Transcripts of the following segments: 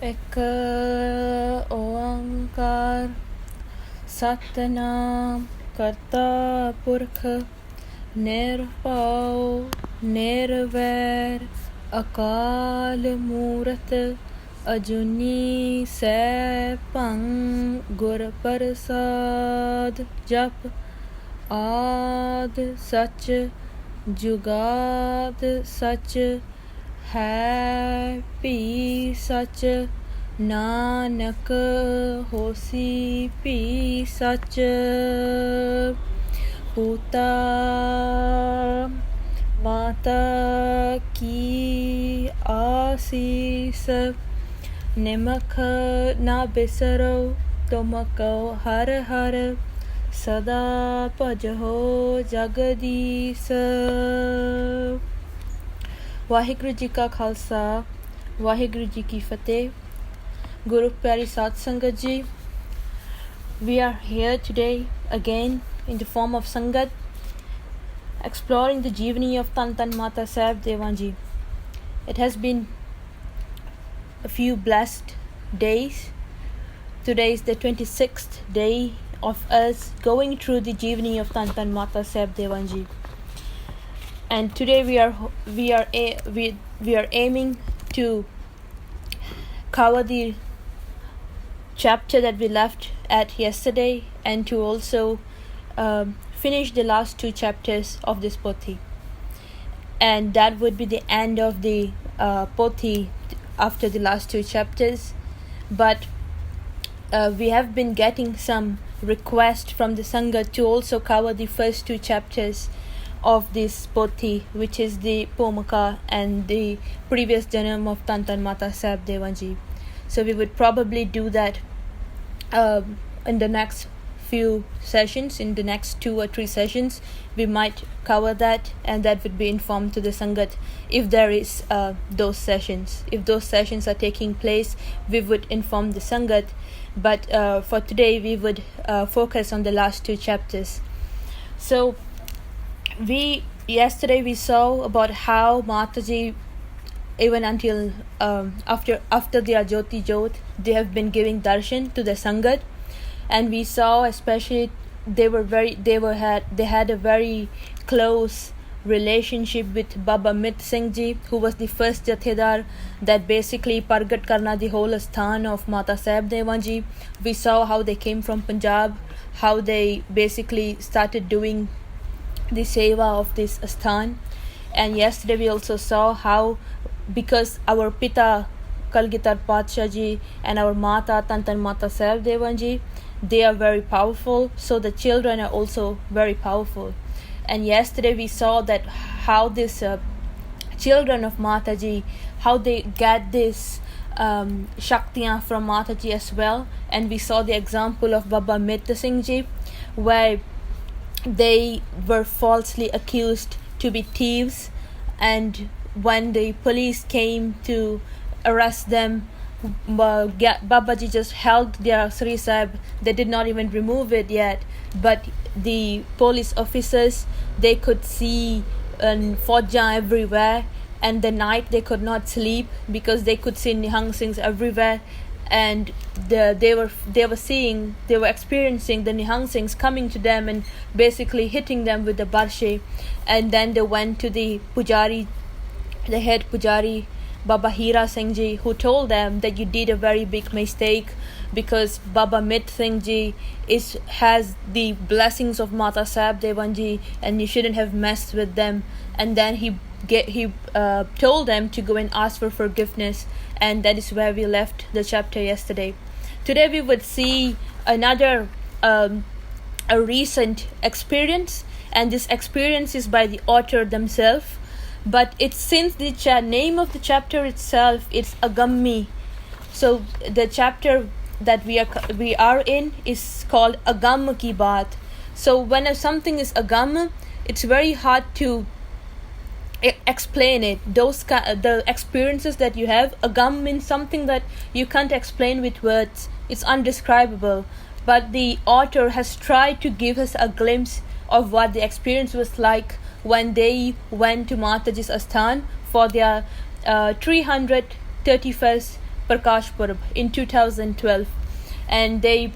ਇੱਕ ਓੰਕਾਰ ਸਤਿਨਾਮ ਕਰਤਾ ਪੁਰਖ ਨਿਰਭਉ ਨਿਰਵੈਰ ਅਕਾਲ ਮੂਰਤ ਅਜੂਨੀ ਸੈਭੰ ਗੁਰ ਪ੍ਰਸਾਦ ਜਪ ਆਦ ਸਚ ਜੁਗਾਦ ਸਚ ਹੈ ਭੀ ਸਚ ਨਾਨਕ ਹੋਸੀ ਭੀ ਸਚ ਪੂਤਾ ਮਾਤਾ ਕੀ ਆਸੀਸ ਨਿਮਖ ਨਾ ਬਿਸਰੋ ਤੁਮ ਕਉ ਹਰ ਹਰ ਸਦਾ ਭਜਹੁ ਜਗਦੀਸ਼ ਵਾਹਿਗੁਰੂ ਜੀ ਕਾ ਖਾਲਸਾ ਵਾਹਿਗੁਰੂ ਜੀ ਕੀ ਫਤਿਹ Guru Pyari Sat Sangat Ji, we are here today again in the form of Sangat, exploring the Jeevani of Tan Tan Mata Sahib Dewan Ji. It has been a few blessed days. Today is the 26th day of us going through the Jeevani of Tan Tan Mata Sahib Dewan Ji. And today we are aiming to cover the chapter that we left at yesterday and to also finish the last two chapters of this pothi, and that would be the end of the pothi after the last two chapters. But we have been getting some request from the Sangat to also cover the first two chapters of this pothi, which is the Pomaka and the previous Janam of Tan Tan Mata Sahib Dewan Ji. So we would probably do that in the next few sessions. In the next 2 or 3 sessions we might cover that, and that would be informed to the Sangat if there is those sessions. If those sessions are taking place, we would inform the Sangat, but for today we would focus on the last 2 chapters. So yesterday we saw about how Mataji, even until after the Ajoti Jot, they have been giving darshan to the Sangat, and we saw especially they had a very close relationship with Baba Mit Singh Ji, who was the first Jathedar that basically Pargat karna the whole Asthan of Mata Sahib Dewan Ji. We saw how they came from Punjab, how they basically started doing the seva of this Asthan. And yesterday we also saw how, because our Pita Kalgitar Patsha Ji and our Mata Tan Tan Mata Sahib Dewan Ji, they are very powerful, so the children are also very powerful. And yesterday we saw that how this children of Mataji, how they get this Shaktiyan from Mataji as well. And we saw the example of Baba Metta Singh Ji, where they were falsely accused to be thieves, and when the police came to arrest them, Babaji just held their Sri Sahib. They did not even remove it yet, but the police officers, they could see Fauja everywhere, and the night they could not sleep because they could see Nihang Singhs everywhere, and they were experiencing the Nihang Singhs coming to them and basically hitting them with the barshe. And then they went to the Pujari, the head Pujari, Baba Hira Singh Ji, who told them that you did a very big mistake, because Baba Mit Singh Ji has the blessings of Mata Sahib Dewan Ji, and you shouldn't have messed with them. And then he told them to go and ask for forgiveness, and that is where we left the chapter yesterday. Today we would see another a recent experience, and this experience is by the author themselves. But it's, since the name of the chapter itself, it's Agammi, so the chapter that we are in is called Agam Ki Baat. So when something is Agam, it's very hard to explain it. The experiences that you have, Agam means something that you can't explain with words. It's undescribable. But the author has tried to give us a glimpse of what the experience was like when they went to Mataji's Asthan for their 331st Prakash Purb in 2012, and they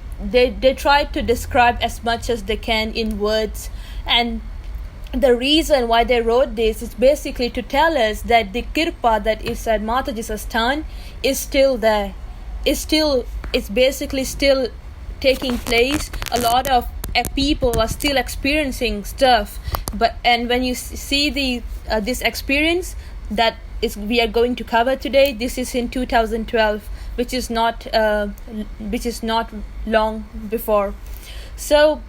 try to describe as much as they can in words. And the reason why they wrote this is basically to tell us that the kirpa that is at Mataji's Asthan is still there. It's basically still taking place. A lot of people are still experiencing stuff, and when you see this experience that is we are going to cover today, this is in 2012, which is not long before. So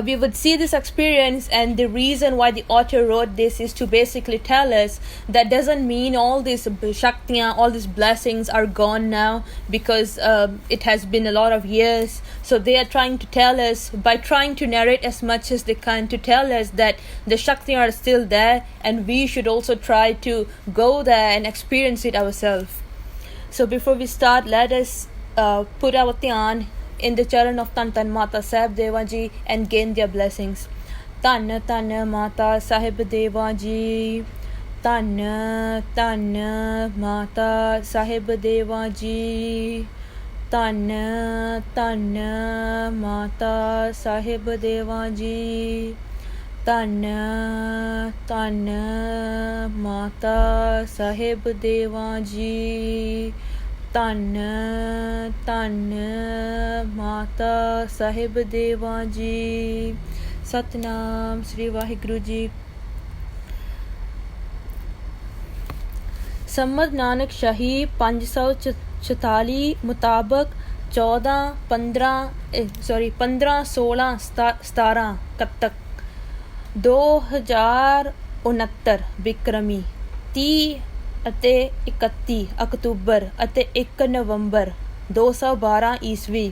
we would see this experience, and the reason why the author wrote this is to basically tell us that doesn't mean all these shaktiyan, all these blessings are gone now, because it has been a lot of years. So they are trying to tell us, by trying to narrate as much as they can, to tell us that the shaktiyan are still there, and we should also try to go there and experience it ourselves. So before we start, let us put our dhyan in the charan of Tan Tan Mata Sahib Dewa Ji and gain their blessings. Tan Tan Mata Sahib Dewa Ji, Tan Tan Mata Sahib Dewa Ji, Tan Tan Mata Sahib Dewa Ji, Tan Tan Mata Sahib Dewa Ji, Tan Tan Mata Sahib Dewa Ji. Satnam Sri Vaheguru Ji. Samad Nanak Shahi 544 मुताबिक 15-16-17 कत्तक 2069 बिक्रमी 30 ਅਤੇ 31 October ਅਤੇ 1 ਨਵੰਬਰ 212 ਈਸਵੀ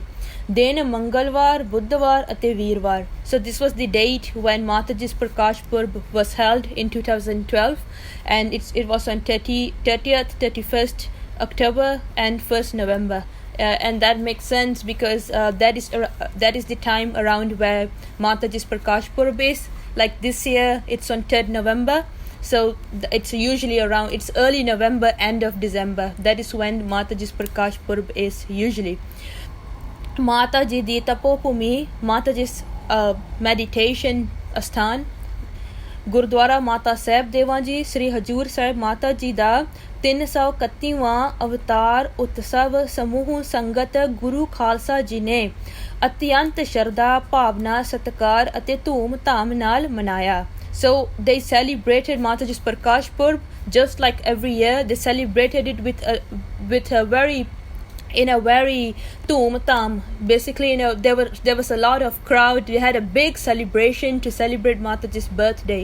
ਦਿਨ ਮੰਗਲਵਾਰ ਬੁੱਧਵਾਰ ਅਤੇ ਵੀਰਵਾਰ. So this was the date when Mataji's Prakash Purb was held in 2012, and it was on 30th 31st October and 1st November. And that makes sense because that is the time around where Mataji's Prakash Purb is. Like this year it's on 3rd November. So it's usually around, it's early November, end of December. That is when Mataji's Prakash Purb is usually. Mataji di Tapo Bhumi, Mataji's meditation asthan, Gurdwara Mata Sahib Dewa Ji, Sri Hajur Sahib Mata Ji da 331ਵਾਂ ਅਵਤਾਰ ਉਤਸਵ ਸਮੂਹ ਸੰਗਤ ਗੁਰੂ ਖਾਲਸਾ ਜੀ ਨੇ ਅਤਿਅੰਤ ਸ਼ਰਧਾ ਭਾਵਨਾ ਸਤਿਕਾਰ ਅਤੇ ਧੂਮ ਧਾਮ ਨਾਲ ਮਨਾਇਆ. So they celebrated Mataji's Prakash Purb just like every year. They celebrated it with a very dhoom tham. Basically, there was a lot of crowd. They had a big celebration to celebrate Mataji's birthday.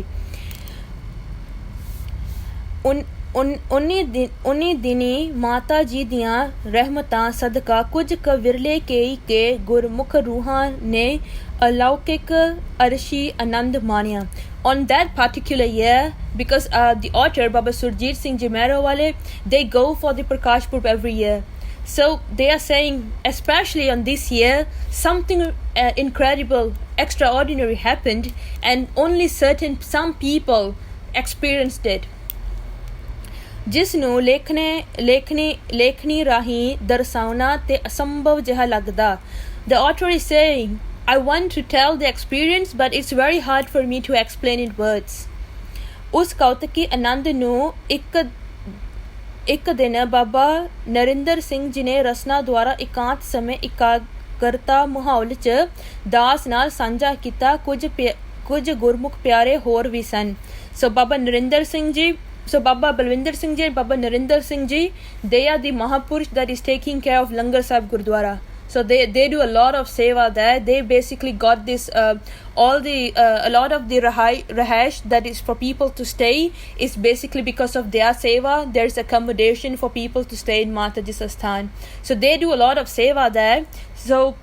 उन्नी दिनी माता जी दियां रहमतां सदका कुछ क विरले के गुरमुख रूहां ने अलौकिक अर्शी आनंद मानिया. On that particular year, because the author Baba Surjit Singh Ji Mehrawale, they go for the Prakash Purb every year. So they are saying, especially on this year, something incredible, extraordinary happened, and only some people experienced it. ਜਿਸਨੂੰ ਲੇਖਣੀ ਰਾਹੀਂ ਦਰਸਾਉਣਾ ਤੇ ਅਸੰਭਵ ਜਿਹਾ ਲੱਗਦਾ. The author is saying, I want to tell the experience, but it's very hard for me to explain in words. ਉਸ ਕੌਤਕੀ ਆਨੰਦ ਨੂੰ ਇੱਕ ਦਿਨ ਬਾਬਾ ਨਰਿੰਦਰ ਸਿੰਘ ਜੀ ਨੇ ਰਸਨਾ ਦੁਆਰਾ ਇਕਾਂਤ ਸਮੇਂ ਇਕਾਗਰਤਾ ਮਾਹੌਲ 'ਚ ਦਾਸ ਨਾਲ ਸਾਂਝਾ ਕੀਤਾ. ਕੁਝ ਗੁਰਮੁਖ ਪਿਆਰੇ ਹੋਰ ਵੀ ਸਨ. So Baba Balwinder Singh Ji and Baba Narinder Singh Ji, they are the Mahapurush that is taking care of Langar Sahib Gurdwara. So they do a lot of seva there. They basically got this a lot of the rahash that is for people to stay is basically because of their seva. There's accommodation for people to stay in Mataji's Asthan. So they do a lot of seva there. So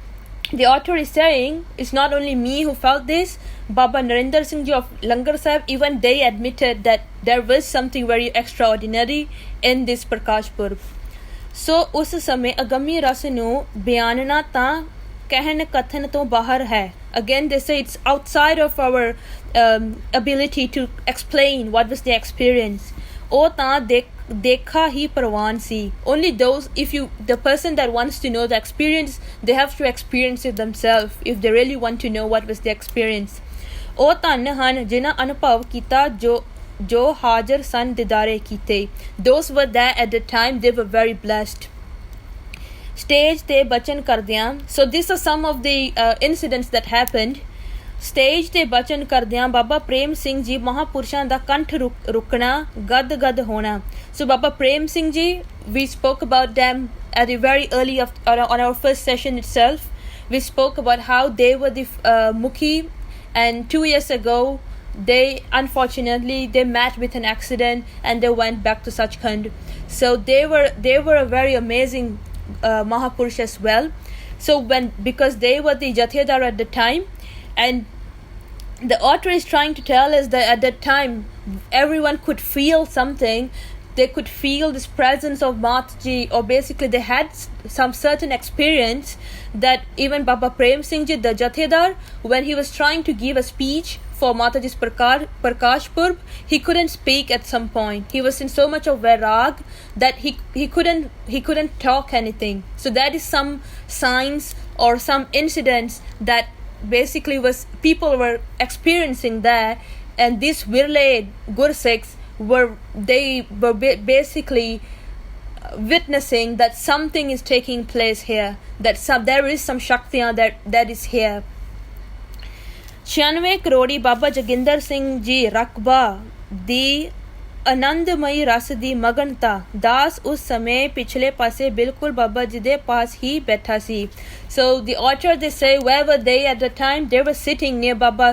the author is saying, it's not only me who felt this. Baba Narinder Singh Ji of Langar Sahib, even they admitted that there was something very extraordinary in this Prakash Purb. So ਉਸ ਸਮੇਂ ਅਗੰਮੀ ਰਸ ਨੂੰ ਬਿਆਨਣਾ ਤਾਂ ਕਹਿਣ ਕਥਨ ਤੋਂ ਬਾਹਰ ਹੈ. Again they say it's outside of our ability to explain what was the experience. ਉਹ ਤਾਂ देखा ही परवान सी. Only those, if you, the person that wants to know the experience, they have to experience it themselves if they really want to know what was the experience. ਉਹ ਧੰਨ ਹਨ ਜਿਨ੍ਹਾਂ ਅਨੁਭਵ ਕੀਤਾ ਜੋ ਹਾਜ਼ਰ ਸਨ ਦਿਦਾਰੇ ਕੀਤੇ. Those were there at the time, they were very blessed. Stage ਤੇ ਬਚਨ ਕਰਦਿਆਂ. So these are some of the incidents that happened. Stage ਤੇ ਬਚਨ ਕਰਦਿਆਂ ਬਾਬਾ ਪ੍ਰੇਮ ਸਿੰਘ ਜੀ ਮਹਾਪੁਰਸ਼ਾਂ ਦਾ ਕੰਠ ਰੁਕਣਾ, ਗਦ ਹੋਣਾ. So Baba Prem Singh ji, we spoke about them at the very early on our first session itself. We spoke about how they were the Mukhi, and 2 years ago unfortunately they met with an accident and they went back to Sachkhand. So they were a very amazing Mahapurush as well. So because they were the Jathedar at the time, and the author is trying to tell us that at that time everyone could feel something. They could feel this presence of Mataji, or basically they had some certain experience that even Baba Prem Singh Ji, the Jathedar, when he was trying to give a speech for Mataji's Prakash Purb, he couldn't speak at some point. He was in so much of vairag that he couldn't talk anything. So that is some signs or some incidents that basically was people were experiencing there. And these Virle Gursikhs were basically witnessing that something is taking place here, that there is some Shaktiyan that is here. 96 ਕਰੋੜੀ ਬਾਬਾ ਜੋਗਿੰਦਰ ਸਿੰਘ ਜੀ ਰਕਬਾ ਦੀ ਆਨੰਦਮਈ ਰਸ ਦੀ ਮਗਨਤਾ. ਦਾਸ ਉਸ ਸਮੇਂ ਪਿਛਲੇ ਪਾਸੇ ਬਿਲਕੁਲ ਬਾਬਾ ਜੀ ਦੇ ਪਾਸ ਹੀ ਬੈਠਾ ਸੀ. So the author, they say, where were they at the time? They were sitting near Baba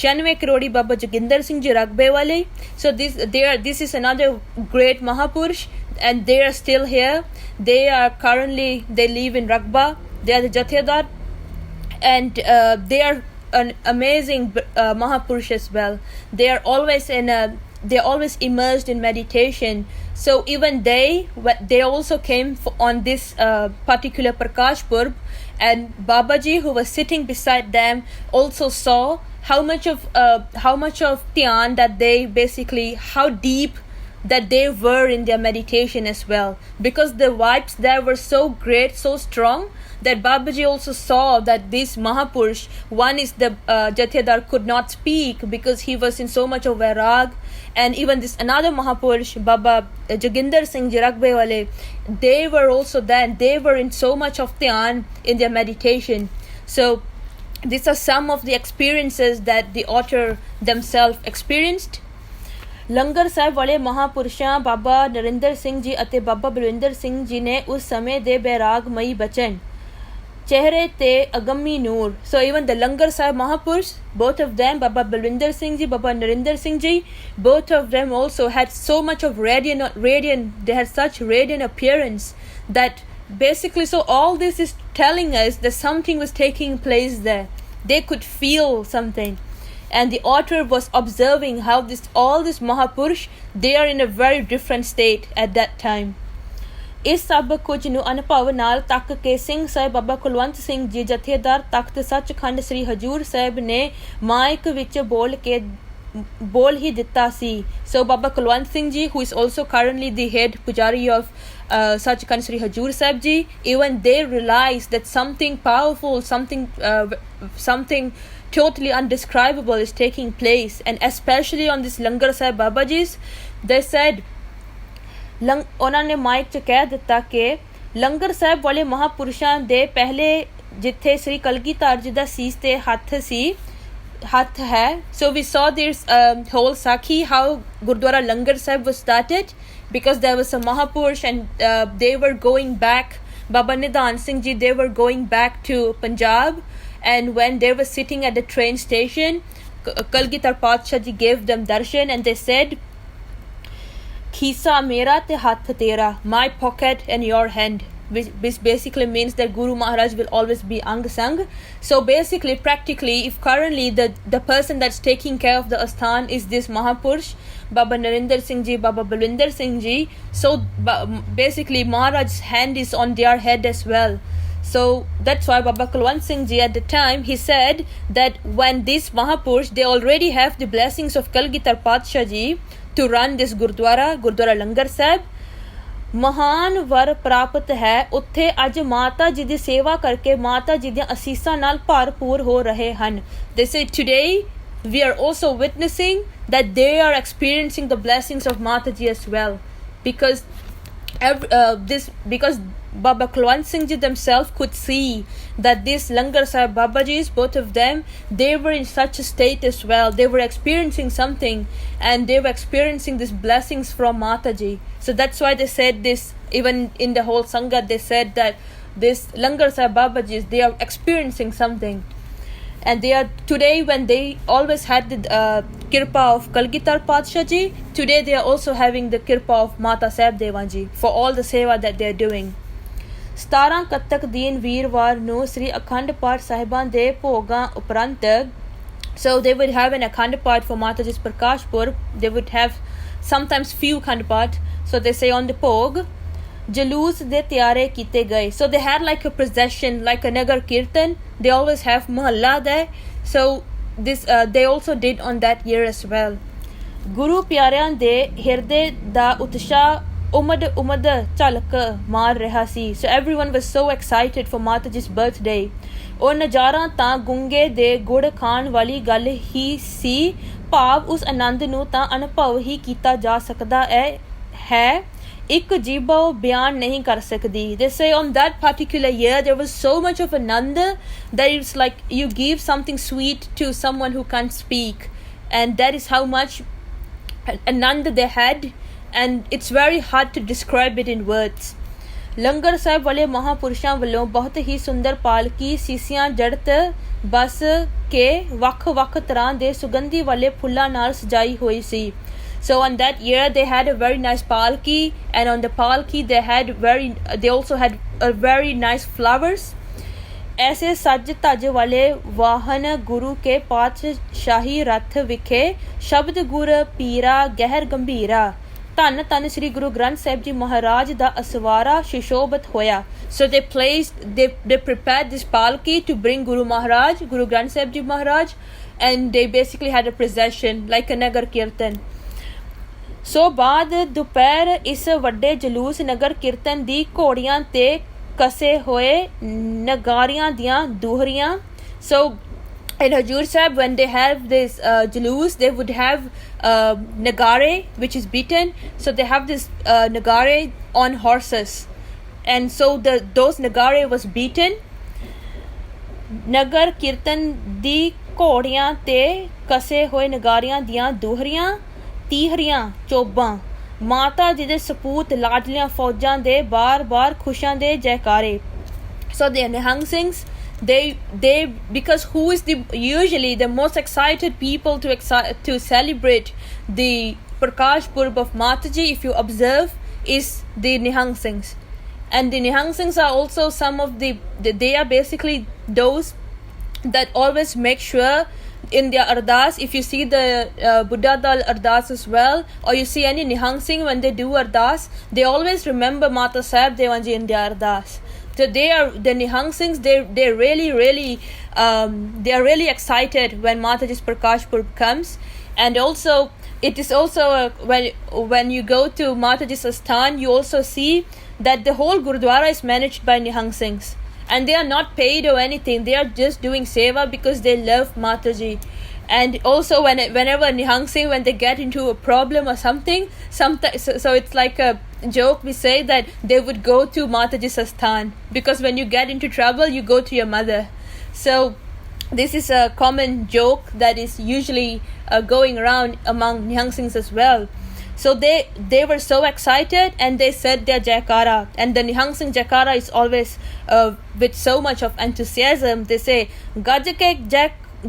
96 ਕਰੋੜੀ ਬਾਬਾ ਜੋਗਿੰਦਰ ਸਿੰਘ ਜੀ ਰਕਬੇ ਵਾਲੇ. So this is another great Mahapurush, and they are still here. They live in Rakba. They are the Jathedar, and they are an amazing Mahapurush as well. They are always immersed in meditation. So even they also came on this particular Prakash Purb, and Babaji, who was sitting beside them, also saw how much of dhyan that they basically, how deep that they were in their meditation as well, because the vibes there were so great, so strong, that Babaji also saw that this Mahapurush, one is the Jathedar could not speak because he was in so much of vairag, and even this another Mahapurush, Baba Joginder Singh Ji Rakbe wale, they were also there, they were in so much of dhyan in their meditation. So these are some of the experiences that the author themselves experienced. ਲੰਗਰ ਸਾਹਿਬ ਵਾਲੇ ਮਹਾਪੁਰਸ਼ਾਂ ਬਾਬਾ ਨਰਿੰਦਰ ਸਿੰਘ ਜੀ ਅਤੇ ਬਾਬਾ ਬਲਵਿੰਦਰ ਸਿੰਘ ਜੀ ਨੇ ਉਸ ਸਮੇਂ ਦੇ ਬੈਰਾਗਮਈ ਬਚਨ, ਚਿਹਰੇ ਤੇ ਅਗੰਮੀ ਨੂਰ. So even the Langar Sahib Mahapurush, both of them, Baba Balwinder Singh Ji, Baba Narinder Singh Ji, both of them also had so much of radiant, they had such radiant appearance that basically, so all this is telling us that something was taking place there. They could feel something. And the author was observing how all this Mahapurush, they are in a very different state at that time. ਇਸ ਸਭ ਕੁਝ ਨੂੰ ਅਨੁਭਵ ਨਾਲ ਤੱਕ ਕੇ ਸਿੰਘ ਸਾਹਿਬ ਬਾਬਾ ਕੁਲਵੰਤ ਸਿੰਘ ਜੀ ਜਥੇਦਾਰ ਤਖਤ ਸੱਚਖੰਡ ਸ੍ਰੀ ਹਜੂਰ ਸਾਹਿਬ ਨੇ mic ਵਿੱਚ ਬੋਲ ਹੀ ਦਿੱਤਾ ਸੀ. So Baba Kulwant Singh Ji, who is also currently the head pujari of Sachkhand Sri Hajur Sahib Ji, even they realized that something powerful, something totally undescribable is taking place, and especially on this Langar Sahib Babajis, they said, ਉਹਨਾਂ ਨੇ mic 'ਚ ਕਹਿ ਦਿੱਤਾ ਕਿ ਲੰਗਰ ਸਾਹਿਬ ਵਾਲੇ ਮਹਾਪੁਰਸ਼ਾਂ ਦੇ ਪਹਿਲੇ ਜਿੱਥੇ ਸ੍ਰੀ ਕਲਗੀਧਰ ਜੀ ਦਾ ਸੀਸ ਤੇ ਹੱਥ ਹੈ. So we saw this whole Sakhi, how Gurdwara Langar Sahib was started, because there was a Mahapurush and they were going back, Baba Nidhan Singh Ji, they were going back to Punjab, and when they were sitting at the train station, Kalgidhar Padshah Ji gave them darshan, and they said, Khisa mera te hath tera, my pocket and your hand, which basically means that Guru Maharaj will always be ang sang. So basically, practically, if currently the person that's taking care of the asthan is this Mahapurush, Baba Narinder Singh Ji, Baba Balwinder Singh Ji, so basically Maharaj's hand is on their head as well. So that's why Baba Kulwant Singh Ji at the time, he said that when this Mahapurush, they already have the blessings of Kalgidhar Padshah Ji to run this Gurdwara Langar Sahib. ਮਹਾਨ ਵਰ ਪ੍ਰਾਪਤ ਹੈ ਉੱਥੇ ਅੱਜ ਮਾਤਾ ਜੀ ਦੀ ਸੇਵਾ ਕਰਕੇ ਮਾਤਾ ਜੀ ਦੀਆਂ ਅਸੀਸਾਂ ਨਾਲ ਭਰਪੂਰ ਹੋ ਰਹੇ ਹਨ. They say today we are also witnessing that they are experiencing the blessings of Mataji as well, because because Baba Kulwant Singh Ji themselves could see that this Langar Sahib Babajis, both of them, they were in such a state as well. They were experiencing something, and they were experiencing these blessings from Mataji. So that's why they said this, even in the whole Sangat, they said that this Langar Sahib Babajis, they are experiencing something. And they are today, when they always had the kirpa of Kalgitar Padshah Ji, today they are also having the kirpa of Mata Sahib Devan Ji for all the seva that they are doing. 17 ਕੱਤਕ ਦਿਨ ਵੀਰਵਾਰ ਨੂੰ ਸ੍ਰੀ ਅਖੰਡ ਪਾਠ ਸਾਹਿਬਾਂ ਦੇ ਭੋਗਾਂ ਉਪਰੰਤ, so they would have an Akhand Path for Mataji's Prakash Purb. They would have sometimes few Akhand Path, so they say on the Pog, ਜਲੂਸ ਦੇ ਤਿਆਰੇ ਕੀਤੇ ਗਏ. So they had like a procession, like a Nagar Kirtan. They always have Mahalla there. So this they also did on that year as well. ਗੁਰੂ ਪਿਆਰਿਆਂ ਦੇ ਹਿਰਦੇ ਦਾ ਉਤਸ਼ਾਹ ਉਮਦ ਝਲਕ ਮਾਰ ਰਿਹਾ ਸੀ. So everyone was so excited for Mataji's birthday. ਉਹ ਨਜ਼ਾਰਾ ਤਾਂ ਗੁੰਗੇ ਦੇ ਗੁੜ ਖਾਣ ਵਾਲੀ ਗੱਲ ਹੀ ਸੀ. ਭਾਵ ਉਸ ਆਨੰਦ ਨੂੰ ਤਾਂ ਅਨੁਭਵ ਹੀ ਕੀਤਾ ਜਾ ਸਕਦਾ ਹੈ. ਇੱਕ ਜੀਬੋ ਬਿਆਨ ਨਹੀਂ ਕਰ ਸਕਦੀ. They say on that particular year there was so much of ananda that it's like you give something sweet to someone who can't speak, and that is how much ananda they had, and it's very hard to describe it in words. ਲੰਗਰ ਸਾਹਿਬ ਵਾਲੇ ਮਹਾਪੁਰਸ਼ਾਂ ਵੱਲੋਂ ਬਹੁਤ ਹੀ ਸੁੰਦਰ ਪਾਲਕੀ ਸੀਸੀਆਂ ਜੜਤ ਬਸ ਕੇ ਵੱਖ-ਵੱਖ ਤਰ੍ਹਾਂ ਦੇ ਸੁਗੰਧੀ ਵਾਲੇ ਫੁੱਲਾਂ ਨਾਲ ਸਜਾਈ ਹੋਈ ਸੀ. So on that year they had a very nice palki, and on the palki they also had a very nice flowers. ऐसे सज धज वाले वाहन गुरु के पातशाही रथ विखे शब्द गुर पीरा गहर गंभीरा. ਧੰਨ ਧੰਨ श्री गुरु ग्रंथ साहिब जी महाराज दा असवारा सुशोभित होया. So they prepared this palki to bring Guru Maharaj, Guru Granth Sahib Ji Maharaj, and they basically had a procession like a Nagar Kirtan. ਸੋ ਬਾਅਦ ਦੁਪਹਿਰ ਇਸ ਵੱਡੇ ਜਲੂਸ ਨਗਰ ਕੀਰਤਨ ਦੀ ਘੋੜੀਆਂ ਤੇ ਕਸੇ ਹੋਏ ਨਗਾਰਿਆਂ ਦੀਆਂ ਦੂਹਰੀਆਂ. So in Hajur Sahib, when they have this jaloos, they would have nagare which is beaten. So they have this nagare on horses, and so those nagare was beaten. ਨਗਰ ਕੀਰਤਨ ਦੀ ਘੋੜੀਆਂ ਤੇ ਕਸੇ ਹੋਏ ਨਗਾਰਿਆਂ ਦੀਆਂ ਦੂਹਰੀਆਂ ਤੀਹਰੀਆਂ ਚੋਬਾਂ ਮਾਤਾ ਜੀ ਦੇ ਸਪੂਤ ਲਾਡਲੀਆਂ ਫੌਜਾਂ ਦੇ ਬਾਰ-ਬਾਰ ਖੁਸ਼ਾਂ ਦੇ ਜੈਕਾਰੇ. So the Nihang Singhs, they because who is usually the most excited people to celebrate the Prakash Purb of Mataji, if you observe, is the Nihang Singhs. And the Nihang Singhs are also some of they are basically those that always make sure in their ardas, if you see the Buddha Dal ardas as well, or you see any Nihang Singh when they do ardas, they always remember Mata Sahib Devan Ji in their ardas. So they are the Nihang Singhs. They're really they are really excited when Mataji's Prakash Purb comes. And also it is also when you go to Mataji's Asthan, you also see that the whole Gurudwara is managed by Nihang Singhs. And they are not paid or anything. They are just doing seva because they love Mataji. And also whenever Nihang Singh, when they get into a problem or something, so it's like a joke, we say that they would go to Mataji's Asthan, because when you get into trouble you go to your mother. So this is a common joke that is usually going around among Nihang Singhs as well. So they were so excited, and they said their jaikara, and the Nihang Singh jaikara is always with so much of enthusiasm. They say gaj ke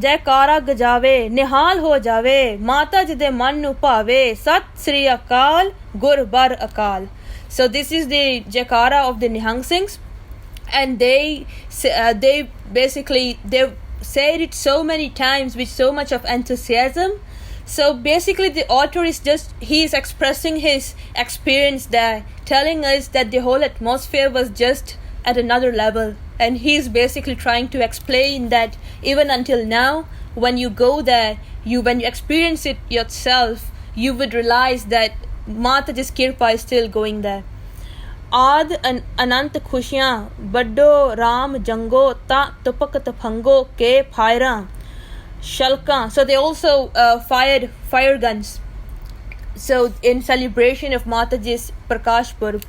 jaikara gajave nihal ho jave mata ji de man nu bhave sat sri akal gur bar akal. So this is the jaikara of the Nihang Singhs, and they basically they said it so many times with so much of enthusiasm. So basically the author is he is expressing his experience there, telling us that the whole atmosphere was just at another level, and he is basically trying to explain that even until now, when you go there, when you experience it yourself, you would realize that Mataji's Kirpa is still going there. आद अनंत खुशियाँ बड्डो राम जंगो ता तुपक तफंगो के फायरा shalka. So they also fired fire guns, so in celebration of Mataji's Prakash Purb.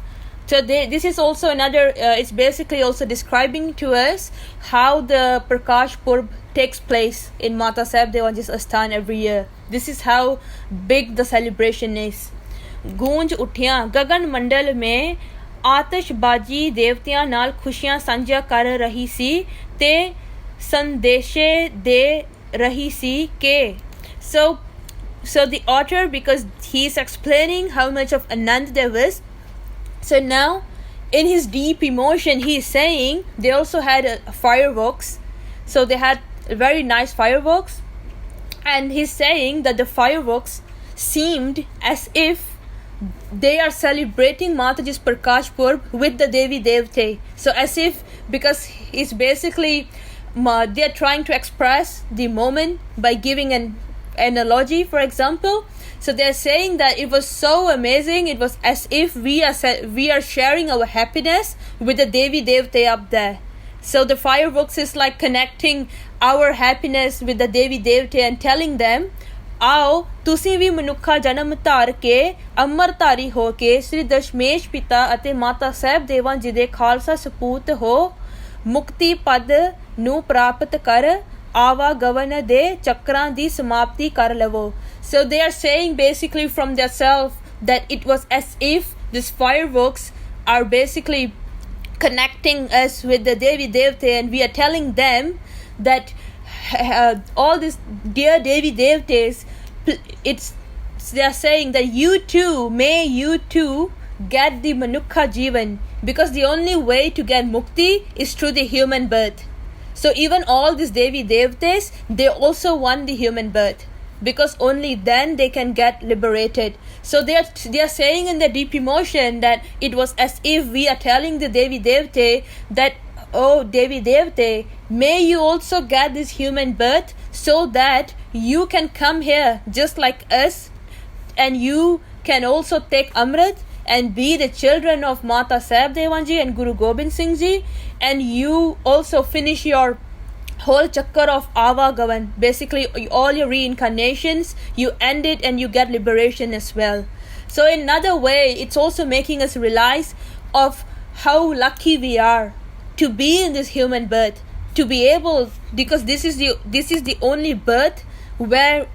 So this is also another it's basically also describing to us how the Prakash Purb takes place in Mata Sahib Devanji's Asthan every year. This is how big the celebration is. गूंज उठियां गगन मंडल में आतिशबाजी देवतियां नाल खुशियां साਂਝਾ कर रही सी ते संदेशे दे रही सी के. So the author, because he's explaining how much of Anand there was, so now in his deep emotion he is saying they also had fireworks, so they had very nice fireworks, and he's saying that the fireworks seemed as if they are celebrating Mataji's Prakash Purb with the Devi Devte. So as if, because it's basically they're trying to express the moment by giving an analogy, for example. So they're saying that it was so amazing, it was as if we are sharing our happiness with the Devi Devte up there. So the fireworks is like connecting our happiness with the Devi Devte and telling them, आओ तुसी भी मनुखा जन्म धार के अमरधारी हो के श्री दशमेश पिता अते माता साहब देवां जी दे खालसा सपूत हो मुक्ति पद ਨੂੰ ਪ੍ਰਾਪਤ ਕਰ ਆਵਾਗਮਨ ਦੇ ਚੱਕਰਾਂ ਦੀ ਸਮਾਪਤੀ ਕਰ ਲਵੋ. So they are saying basically from themselves that it was as if these fireworks are basically connecting us with the Devi Devte, and we are telling them that all these dear Devi Devtes, they are saying that may you too get the Manukha Jivan, because the only way to get mukti is through the human birth. So even all these Devi Devtes, they also want the human birth, because only then they can get liberated. So they are saying in their deep emotion that it was as if we are telling the Devi Devte that, oh Devi Devte, may you also get this human birth so that you can come here just like us, and you can also take Amrit and be the children of Mata Sahib Devan Ji and Guru Gobind Singh Ji, and you also finish your whole chakkar of Avagavan, basically all your reincarnations, you end it and you get liberation as well. So in another way, it's also making us realize of how lucky we are to be in this human birth, to be able, because this is the only birth where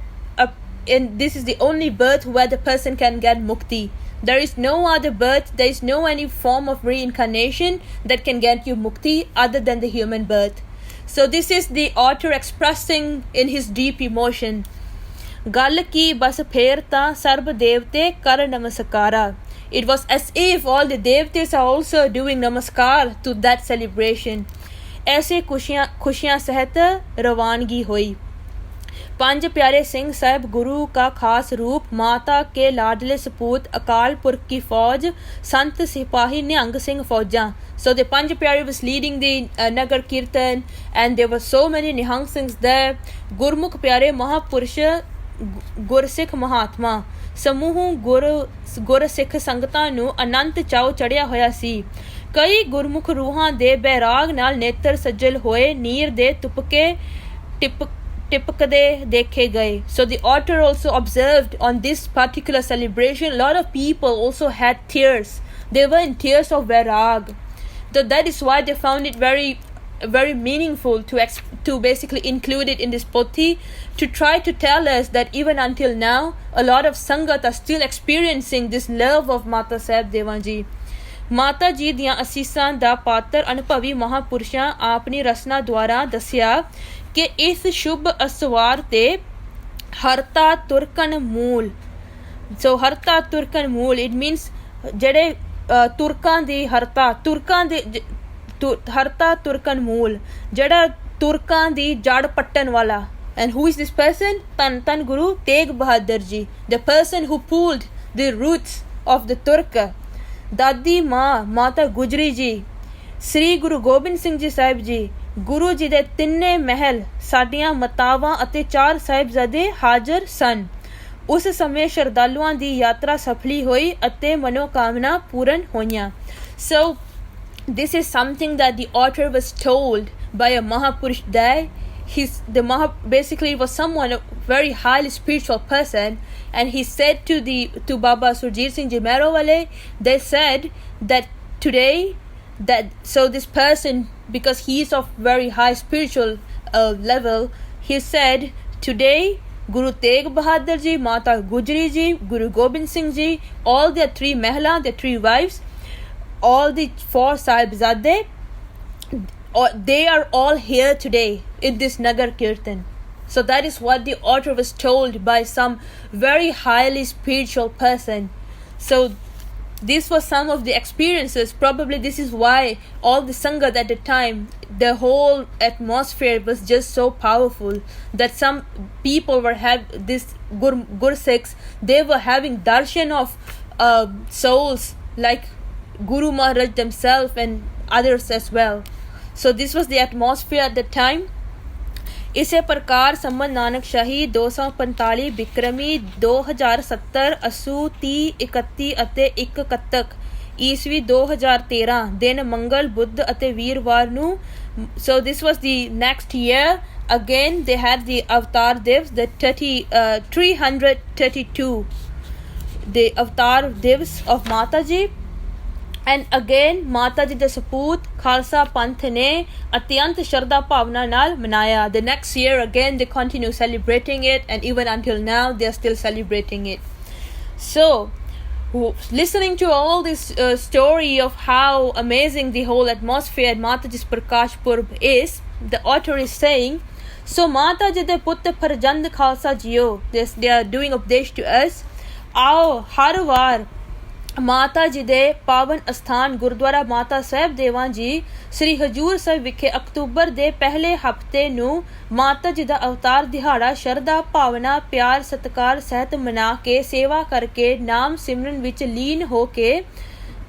this is the only birth where the person can get mukti. There is no other birth, there is no any form of reincarnation that can get you mukti other than the human birth. So this is the author expressing in his deep emotion. Gal ki bas pher ta sarb devte kar namaskara. It was as if all the devtes are also doing namaskar to that celebration. ऐसे खुशियाँ सहित रवानगी हुई. पंज प्यारे सिंह साहब गुरु का खास रूप, माता के लाडले सपूत, अकाल पुरख की फौज, संत सिपाही निहंग सिंह फौजा. So the Panj Pyare was leading the Nagar Kirtan, and there were so many Nihang Singhs there. Gurmukh Pyare Mahapurusha Gursikh Mahatma, ਸਮੂਹ ਗੁਰ ਸਿੱਖ ਸੰਗਤਾਂ ਨੂੰ ਅਨੰਤ ਚਾਉ ਚੜਿਆ ਹੋਇਆ ਸੀ. ਕਈ ਗੁਰਮੁਖ ਰੂਹਾਂ ਦੇ ਬੈਰਾਗ ਨਾਲ ਨੇਤਰ ਸੱਜਲ ਹੋਏ ਨੀਰ ਦੇ ਤੁਪਕੇ ਟਿਪਕਦੇ ਦੇਖੇ ਗਏ. So the author also observed on this particular celebration, a lot of people also had tears. They were in tears of vairag. So that is why they found it very, very meaningful to basically include it in this pothi, to try to tell us that even until now, a lot of Sangat are still experiencing this love of Mata Sahib Devan Ji. ਮਾਤਾ ਜੀ ਦੀਆਂ ਅਸੀਸਾਂ ਦਾ ਪਾਤਰ ਅਨੁਭਵੀ ਮਹਾਪੁਰਸ਼ਾਂ ਆਪਣੀ ਰਸਨਾ ਦੁਆਰਾ ਦੱਸਿਆ ਕਿ ਇਸ ਸ਼ੁਭ ਅਸਵਾਰ ਤੇ ਹਰਤਾ ਤੁਰਕਨ ਮੂਲ. ਸੋ ਹਰਤਾ ਤੁਰਕਨ ਮੂਲ, ਇਟ ਮੀਨਸ ਜਿਹੜੇ ਤੁਰਕਾਂ ਦੀ ਹਰਤਾ ਤੁਰਕਨ ਮੂਲ, ਜਿਹੜਾ ਤੁਰਕਾਂ ਦੀ ਜੜ ਪੱਟਣ ਵਾਲਾ. And who is this person? Tan Guru Tegh Bahadur Ji, the person who pulled the roots of the Turka. ਦਾਦੀ ਮਾਂ ਮਾਤਾ ਗੁਜਰੀ ਜੀ, ਸ੍ਰੀ ਗੁਰੂ ਗੋਬਿੰਦ ਸਿੰਘ ਜੀ ਸਾਹਿਬ ਜੀ, ਗੁਰੂ ਜੀ ਦੇ ਤਿੰਨੇ ਮਹਿਲ, ਸਾਡੀਆਂ ਮਾਤਾਵਾਂ ਅਤੇ 4 ਸਾਹਿਬਜ਼ਾਦੇ ਹਾਜ਼ਰ ਸਨ. ਉਸ ਸਮੇਂ ਸ਼ਰਧਾਲੂਆਂ ਦੀ ਯਾਤਰਾ ਸਫਲੀ ਹੋਈ ਅਤੇ ਮਨੋਕਾਮਨਾ ਪੂਰਨ ਹੋਈਆਂ. So this is something that the author was told by a Mahapurush there. Basically was someone, a very highly spiritual person, and he said to Baba Surjit Singh Ji Mehrawale, they said that today, so this person, because he is of very high spiritual level, he said today Guru Tegh Bahadur Ji, Mata Gujri Ji, Guru Gobind Singh Ji, all their 3 Mehla, their 3 wives, all the 4 Sahibzade, they are all here today in this Nagar Kirtan. So that is what the author was told by some very highly spiritual person. So this was some of the experiences. Probably this is why all the Sangat at the time, the whole atmosphere was just so powerful that some people were this Gursikhs, they were having darshan of souls like Guru Maharaj themselves and others as well. So this was the atmosphere at the time. इसे प्रकार संबंध नानक शाही 245 विक्रमी 2070 असू 30 31 ਅਤੇ 1 ਕੱਤਕ ਈਸਵੀ 2013 ਦਿਨ ਮੰਗਲ ਬੁੱਧ ਅਤੇ ਵੀਰਵਾਰ ਨੂੰ. So this was the next year. Again they had the avatar divs, the 332, the avatar divs of Mataji. And again Mata Ji ਦੇ ਸਪੂਤ ਖਾਲਸਾ ਪੰਥ ਨੇ ਅਤਿਅੰਤ ਸ਼ਰਧਾ ਭਾਵਨਾ ਨਾਲ ਮਨਾਇਆ. The next year again they continue celebrating it, and even until now they are still celebrating it. So listening to all this story of how amazing the whole atmosphere at Mata Ji's Prakash Purb is, the author is saying, so Mata Ji ਦੇ ਪੁੱਤ ਫਰਜ਼ੰਦ Khalsa JIO, they are doing ਉਪਦੇਸ਼ to us. ਆਓ ਹਰ ਵਾਰ ਮਾਤਾ ਜੀ ਦੇ ਪਾਵਨ ਅਸਥਾਨ ਗੁਰਦੁਆਰਾ ਮਾਤਾ ਸਾਹਿਬ ਦੇਵਾਂ ਜੀ ਸ੍ਰੀ ਹਜੂਰ ਸਾਹਿਬ ਵਿਖੇ ਅਕਤੂਬਰ ਦੇ ਪਹਿਲੇ ਹਫ਼ਤੇ ਨੂੰ ਮਾਤਾ ਜੀ ਦਾ ਅਵਤਾਰ ਦਿਹਾੜਾ ਸ਼ਰਧਾ ਭਾਵਨਾ ਪਿਆਰ ਸਤਿਕਾਰ ਸਹਿਤ ਮਨਾ ਕੇ ਸੇਵਾ ਕਰਕੇ ਨਾਮ ਸਿਮਰਨ ਵਿੱਚ ਲੀਨ ਹੋ ਕੇ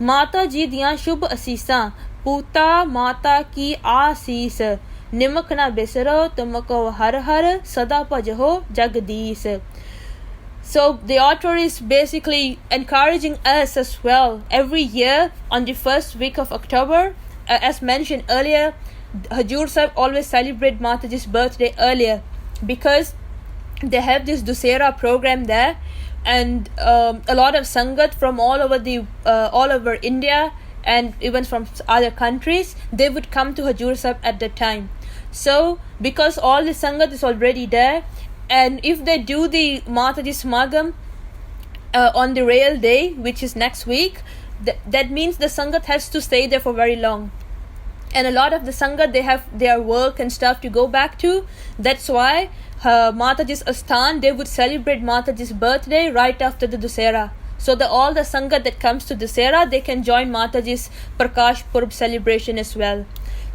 ਮਾਤਾ ਜੀ ਦੀਆਂ ਸ਼ੁਭ ਅਸੀਸਾਂ ਪੂਤਾ ਮਾਤਾ ਕੀ ਆਸੀਸ ਨਿਮਕ ਨਾ ਬਿਸਰੋ ਤੁਮਕੋ ਹਰ ਹਰ ਸਦਾ ਭਜੋ Jagdish. So the author is basically encouraging us as well every year on the first week of October. As mentioned earlier, Hajur Sahib always celebrate Mataji's birthday earlier because they have this Dussehra program there, and a lot of Sangat from all over India and even from other countries, they would come to Hajur Sahib at that time. So because all the Sangat is already there, and if they do the Mataji Smagam on the real day, which is next week, that means the Sangat has to stay there for very long. And a lot of the Sangat, they have their work and stuff to go back to. That's why Mataji's Asthan, they would celebrate Mataji's birthday right after the Dussehra. So all the Sangat that comes to Dussehra, they can join Mataji's Prakash Purb celebration as well.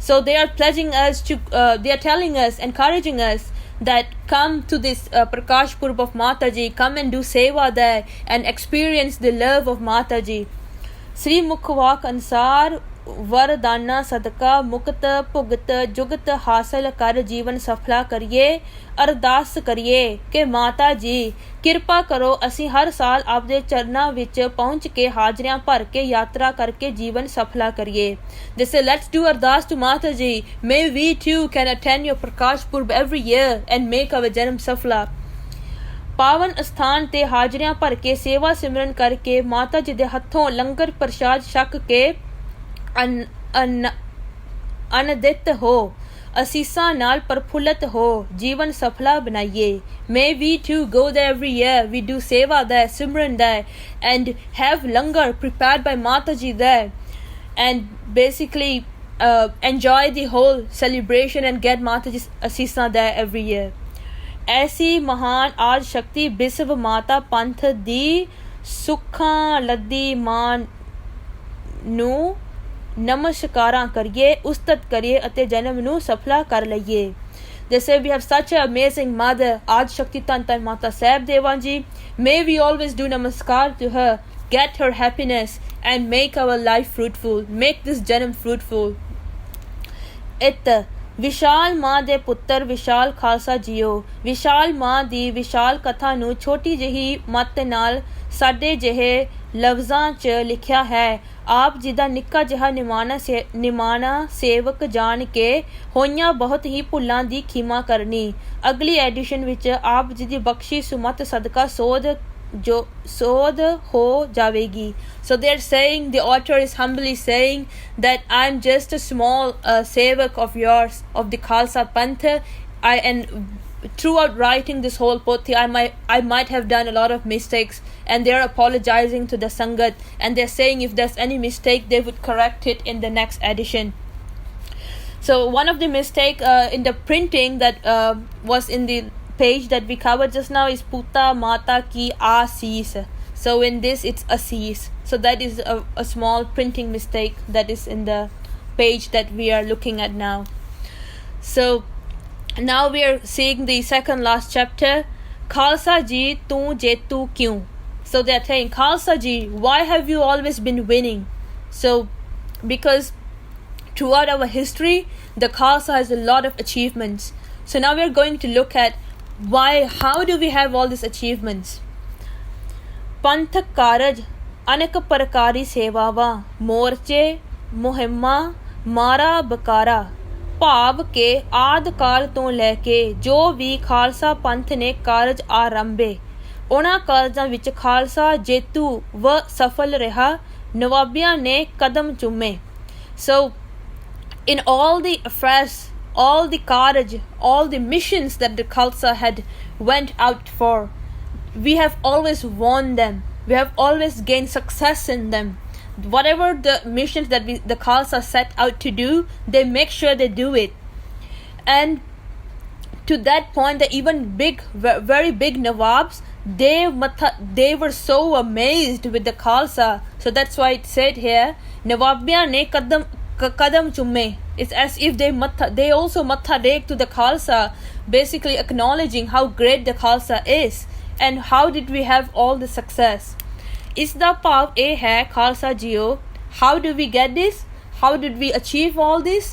So they are pledging us to, they are telling us, encouraging us, that come to this Prakash Purb of Mataji, come and do seva there and experience the love of Mataji. Sri Mukhwak Ansar ਵਰਦਾਨਾ ਸਦਕਾ ਮੁਕਤ ਭੁਗਤ ਜੁਗਤ ਹਾਸਲ ਕਰ ਜੀਵਨ ਸਫਲਾ ਕਰੀਏ ਅਰਦਾਸ ਕਰੀਏ ਕਿ ਮਾਤਾ ਜੀ ਕਿਰਪਾ ਕਰੋ ਅਸੀਂ ਹਰ ਸਾਲ ਆਪਦੇ ਚਰਨਾਂ ਵਿੱਚ ਪਹੁੰਚ ਕੇ ਹਾਜ਼ਰੀਆਂ ਭਰ ਕੇ ਯਾਤਰਾ ਕਰਕੇ ਜੀਵਨ ਸਫਲਾ ਕਰੀਏ. They say let's do ardas to Mata Ji. May we too can attend your Prakash Purb every year and make our janam safla. ਪਾਵਨ ਅਸਥਾਨ ਤੇ ਹਾਜ਼ਰੀਆਂ ਭਰ ਕੇ ਸੇਵਾ ਸਿਮਰਨ ਕਰਕੇ ਮਾਤਾ ਜੀ ਦੇ ਹੱਥੋਂ ਲੰਗਰ ਪ੍ਰਸ਼ਾਦ ਛਕ ਕੇ ਅਨੰਦਿਤ ਹੋ ਅਸੀਸਾਂ ਨਾਲ ਪ੍ਰਫੁੱਲਤ ਹੋ ਜੀਵਨ ਸਫਲਾ ਬਣਾਈਏ. May we too go there every year. We do seva there, simran there, and have langar prepared by Mataji there, and basically enjoy the whole celebration and get Mataji's ਅਸੀਸਾਂ there every year. ਐਸੀ ਮਹਾਨ ਆਦ ਸ਼ਕਤੀ ਬਿਸਵ ਮਾਤਾ ਪੰਥ ਦੀ ਸੁੱਖਾਂ ਲੱਦੀ ਮਾਂ ਨੂੰ ਨਮਸਕਾਰਾਂ ਕਰੀਏ ਉਸਤਤ ਕਰੀਏ ਅਤੇ ਜਨਮ ਨੂੰ ਸਫਲਾ ਕਰ ਲਈਏ. They say we have such an amazing mother, Ad Shakti Tan Tan Mata Sahib Devan Ji. May we always do namaskar to her, get her happiness and make our life fruitful, make this janam fruitful. It ਵਿਸ਼ਾਲ ਮਾਂ ਦੇ ਪੁੱਤਰ ਵਿਸ਼ਾਲ Khalsa JIO ਵਿਸ਼ਾਲ ਮਾਂ ਦੀ ਵਿਸ਼ਾਲ ਕਥਾ ਨੂੰ ਛੋਟੀ ਜਿਹੀ ਮੱਤ ਨਾਲ ਸਾਡੇ ਜਿਹੇ ਲਫ਼ਜ਼ਾਂ 'ਚ ਲਿਖਿਆ ਹੈ। ਆਪ ਜੀ ਦਾ ਨਿੱਕਾ ਜਿਹਾ ਨਿਮਾਣਾ ਸੇਵਕ ਜਾਣ ਕੇ ਹੋਈਆਂ ਬਹੁਤ ਹੀ ਭੁੱਲਾਂ ਦੀ ਖਿਮਾ ਕਰਨੀ। ਅਗਲੀ ਐਡੀਸ਼ਨ ਵਿੱਚ ਆਪ ਜੀ ਦੀ ਬਖਸ਼ੀ ਸੁਮਤ ਸਦਕਾ ਸੋਧ ਹੋ ਜਾਵੇਗੀ। So they're saying, the author is humbly saying that I'm just a small sevak of yours, of the Khalsa Panth. Throughout writing this whole pothi, I might have done a lot of mistakes, and they're apologizing to the Sangat, and they're saying if there's any mistake, they would correct it in the next edition. So one of the mistake in the printing that was in the page that we covered just now is Puta Mata ki Asis. So in this it's Asis. So that is a small printing mistake that is in the page that we are looking at now. So now we are seeing the second last chapter. Khalsa ji tu jetu kyun? So they are saying, Khalsa ji, why have you always been winning? So because throughout our history, the Khalsa has a lot of achievements. So now we are going to look at how do we have all these achievements? Panthak Karaj, Anek Parakari Sevava, Morche, Muhimma, Mara Bakara, ਭਾਵ ਕੇ ਆਦ ਕਾਲ ਤੋਂ ਲੈ ਕੇ ਜੋ ਵੀ ਖਾਲਸਾ ਪੰਥ ਨੇ ਕਾਰਜ ਆਰੰਭੇ ਉਹਨਾਂ ਕਾਰਜਾਂ ਵਿੱਚ ਖਾਲਸਾ ਜੇਤੂ ਵ ਸਫਲ ਰਿਹਾ ਨਵਾਬੀਆਂ ਨੇ ਕਦਮ ਚੁੰਮੇ। So in all the affairs, all the courage, all the missions that the Khalsa had went out for, we have always won them. We have always gained success in them. Whatever the missions that the Khalsa set out to do, they make sure they do it. And to that point, that even very big Nawabs, they were so amazed with the Khalsa. So that's why it said here, Nawabiyan ne kadam chumme. It's as if they also matha dek to the Khalsa, basically acknowledging how great the Khalsa is and how did we have all the success. Is the ਭਾਵ ਇਹ ਹੈ Khalsa JIO, how do we get this? How did we achieve all this?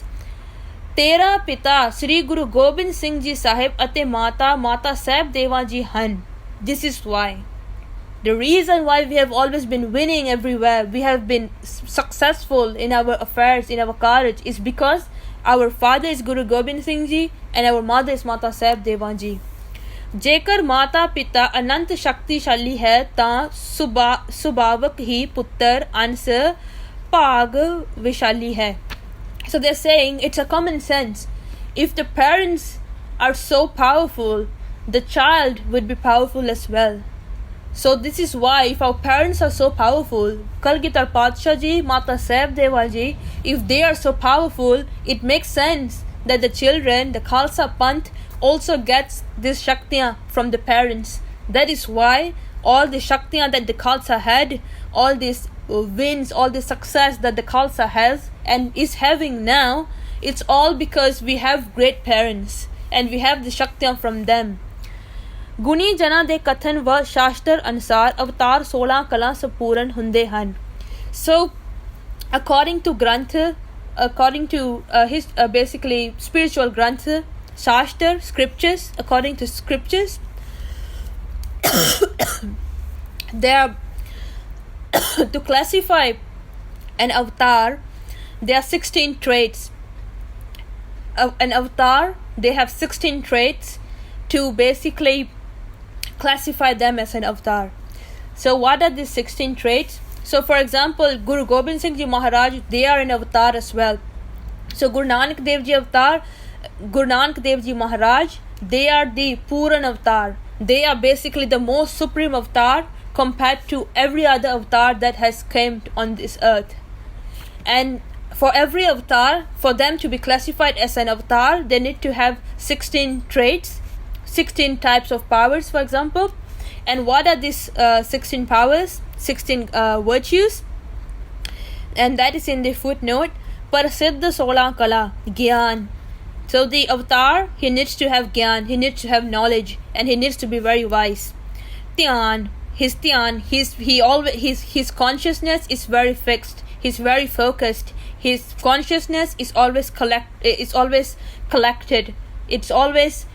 ਤੇਰਾ ਪਿਤਾ ਸ੍ਰੀ ਗੁਰੂ ਗੋਬਿੰਦ ਸਿੰਘ ਜੀ ਸਾਹਿਬ ਅਤੇ ਮਾਤਾ ਸਾਹਿਬ ਦੇਵਾ ਜੀ ਹਨ. This is why. The reason why we have always been winning everywhere, we have been successful in our affairs, in our courage, is because our father is Guru Gobind Singh Ji and our mother is Mata Sahib Dewa Ji. ਜੇਕਰ ਮਾਤਾ ਪਿਤਾ ਅਨੰਤ ਸ਼ਕਤੀਸ਼ਾਲੀ ਹੈ ਤਾਂ ਸੁਭਾਵਕ ਹੀ ਪੁੱਤਰ ਅੰਸ਼ ਭਾਗ ਵਿਸ਼ਾਲੀ ਹੈ. So they're saying it's a common sense. If the parents are so powerful, the child would be powerful as well. So this is why if our parents are so powerful, Kalgitar Padshah Ji, Mata Sahib Dewa Ji, if they are so powerful, it makes sense that the children, the Khalsa Panth, also gets this Shaktiyan from the parents. That is why all the Shaktiyan that the Khalsa had, all these wins, all the success that the Khalsa has and is having now, it's all because we have great parents and we have the Shaktiyan from them. ਗੁਣੀ ਜਨਾਂ ਦੇ ਕਥਨ ਵ ਸ਼ਾਸਤਰ ਅਨੁਸਾਰ ਅਵਤਾਰ 16 ਕਲਾ ਸੰਪੂਰਨ ਹੁੰਦੇ ਹਨ. So according to Granth, according to his basically spiritual Granth, Shastra, scriptures, according to scriptures, there to classify an avatar, there are 16 traits. An avatar, they have 16 traits to basically classify them as an avatar. So what are these 16 traits? So for example, Guru Gobind Singh Ji Maharaj, they are an avatar as well. So Guru Nanak Dev Ji avatar, Guru Nanak Dev Ji Maharaj, they are the Puran avatar. They are basically the most supreme avatar compared to every other avatar that has come on this earth. And for every avatar, for them to be classified as an avatar, they need to have 16 traits, 16 types of powers, for example. And what are these 16 powers, 16 virtues? And that is in the footnote. Parasiddha Sola Kala, Gyan. So the avatar, he needs to have Gyan, he needs to have knowledge, and he needs to be very wise. Dhyan, his consciousness is very fixed, he's very focused, his consciousness is always collected, it's always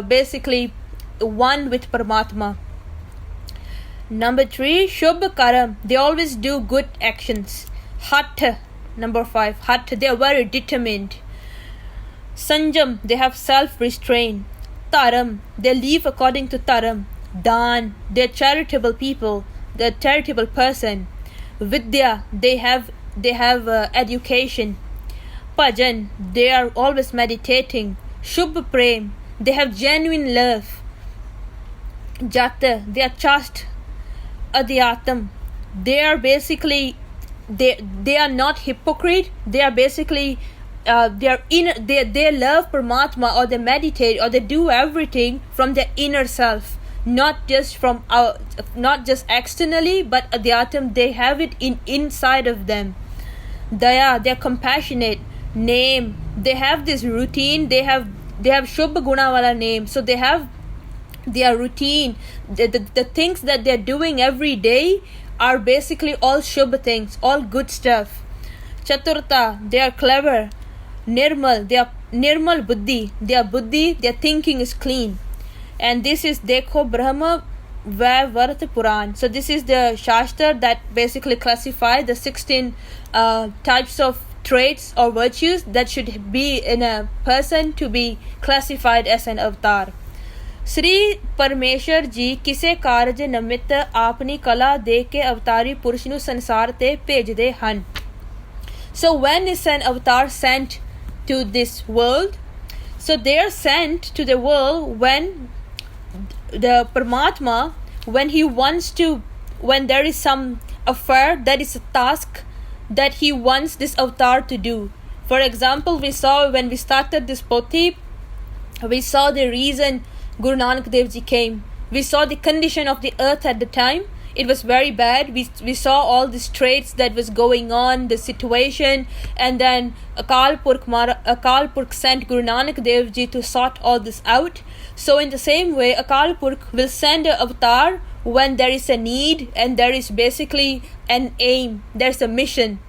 basically one with Paramatma. Number 3, Shubh Karam. They always do good actions. Hat. Number 5, Hat. They are very determined. Sanjam. They have self-restraint. Taram. They live according to Taram. Dan. They are charitable people. They are charitable person. Vidya. They have education. Bhajan. They are always meditating. Shubh Prem. They have genuine love. Jata. They are chaste. Adhyatam. They are basically they are not hypocrite. They are basically they love Paramatma, or they meditate, or they do everything from their inner self, not just externally, but Adhyatam, they have it inside of them. Daya, they are compassionate. Name, they have this routine. They have Shubha Guna wala name, so they have their routine. The things that they're doing every day are basically all Shubha things, all good stuff. Chaturta, they are clever. Nirmal, they are Nirmal Buddhi. Their Buddhi, their thinking is clean. And this is Dekho Brahma Vaivarta Puran. So this is the Shastra that basically classify the 16 types of traits or virtues that should be in a person to be classified as an avatar. Shri परमेश्वर जी ਕਿਸੇ ਕਾਰਜ ਨਿਮਿਤ ਆਪਣੀ ਕਲਾ ਦੇ ਕੇ ਅਵਤਾਰੀ ਪੁਰਸ਼ ਨੂੰ ਸੰਸਾਰ ਤੇ ਭੇਜਦੇ ਹਨ. So when is an avatar sent to this world? So they are sent to the world when the Paramatma, when there is some affair that is a task that he wants this avatar to do. For example, we saw when we started this Pothi, we saw the reason Guru Nanak Dev Ji came. We saw the condition of the earth at the time. It was very bad. We saw all these traits that was going on, the situation, and then Akal Purkh sent Guru Nanak Dev Ji to sort all this out. So in the same way, Akal Purkh will send an avatar when there is a need and there is basically an aim, there's a mission.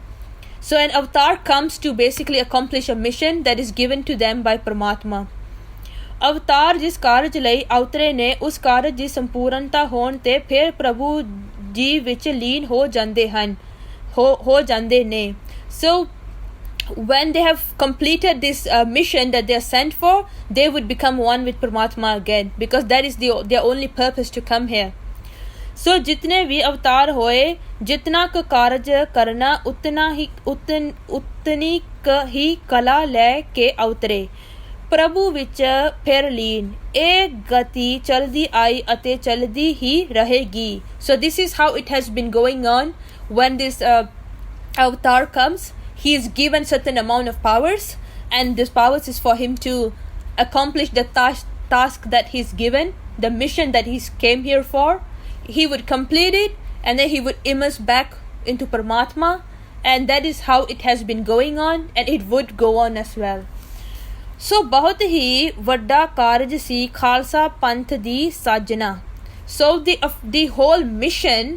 So an avatar comes to basically accomplish a mission that is given to them by Paramatma. ਅਵਤਾਰ ਜਿਸ ਕਾਰਜ ਲਈ ਅਵਤਰੇ ਨੇ ਉਸ ਕਾਰਜ ਦੀ ਸੰਪੂਰਨਤਾ ਹੋਣ ਤੇ ਫਿਰ ਪ੍ਰਭੂ ਜੀ ਵਿੱਚ ਲੀਨ ਹੋ ਜਾਂਦੇ ਹਨ ਹੋ ਜਾਂਦੇ ਨੇ. So when they have completed this mission that they are sent for, they would become one with Paramatma again, because that is their only purpose to come here. So जितने भी अवतार होए, जितना क कार्य करना उतनी ही कला ले के अवतरे ਪ੍ਰਭੂ ਵਿੱਚ ਫਿਰ ਲੀਨ. ਇਹ ਗਤੀ ਚਲਦੀ ਆਈ ਅਤੇ ਚਲਦੀ ਹੀ ਰਹੇਗੀ. So this is how it has been going on. When this avatar comes, he is given certain amount of powers, and this powers is for him to accomplish the task that he's given, the mission that he came here for. He would complete it, and then he would immerse back into Paramatma, and that is how it has been going on, and it would go on as well. So बहुत ही ਵੱਡਾ ਕਾਰਜ ਸੀ ਖਾਲਸਾ ਪੰਥ ਦੀ ਸਾਜਨਾ. So the whole mission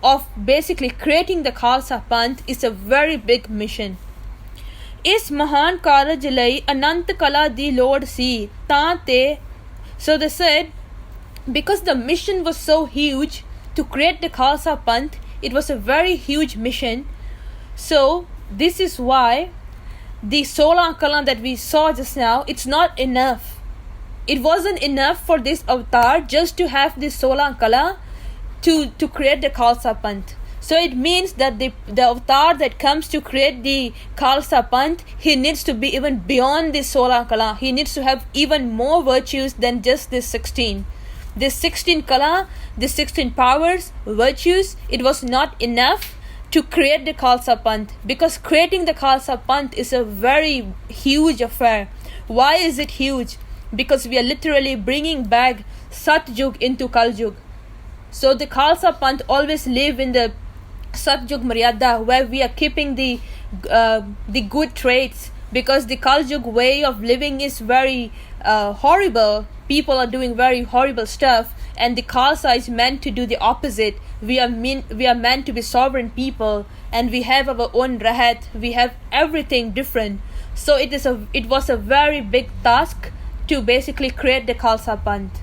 of basically creating the Khalsa Panth is a very big mission. ਇਸ ਮਹਾਨ ਕਾਰਜ ਲਈ ਅਨੰਤ ਕਲਾ ਦੀ ਲੋੜ ਸੀ ਤਾਂ ਤੇ. So they said, because the mission was so huge to create the Khalsa Panth, it was a very huge mission. So this is why the 16 kala that we saw just now, it's not enough. It wasn't enough for this avatar just to have this 16 kala to create the Khalsa Panth. So it means that the avatar that comes to create the Khalsa Panth, he needs to be even beyond this 16 kala. He needs to have even more virtues than just this 16. This 16 kala, this 16 powers, virtues, it was not enough to create the Khalsa Panth, because creating the Khalsa Panth is a very huge affair. Why is it huge? Because we are literally bringing back Satyug into Kaljug. So the Khalsa Panth always live in the Satyug Maryada, where we are keeping the good traits, because the Kaljug way of living is very horrible. People are doing very horrible stuff, and the Khalsa is meant to do the opposite. We are meant to be sovereign people, and we have our own rahat. We have everything different. So it was a very big task to basically create the Khalsa Panth.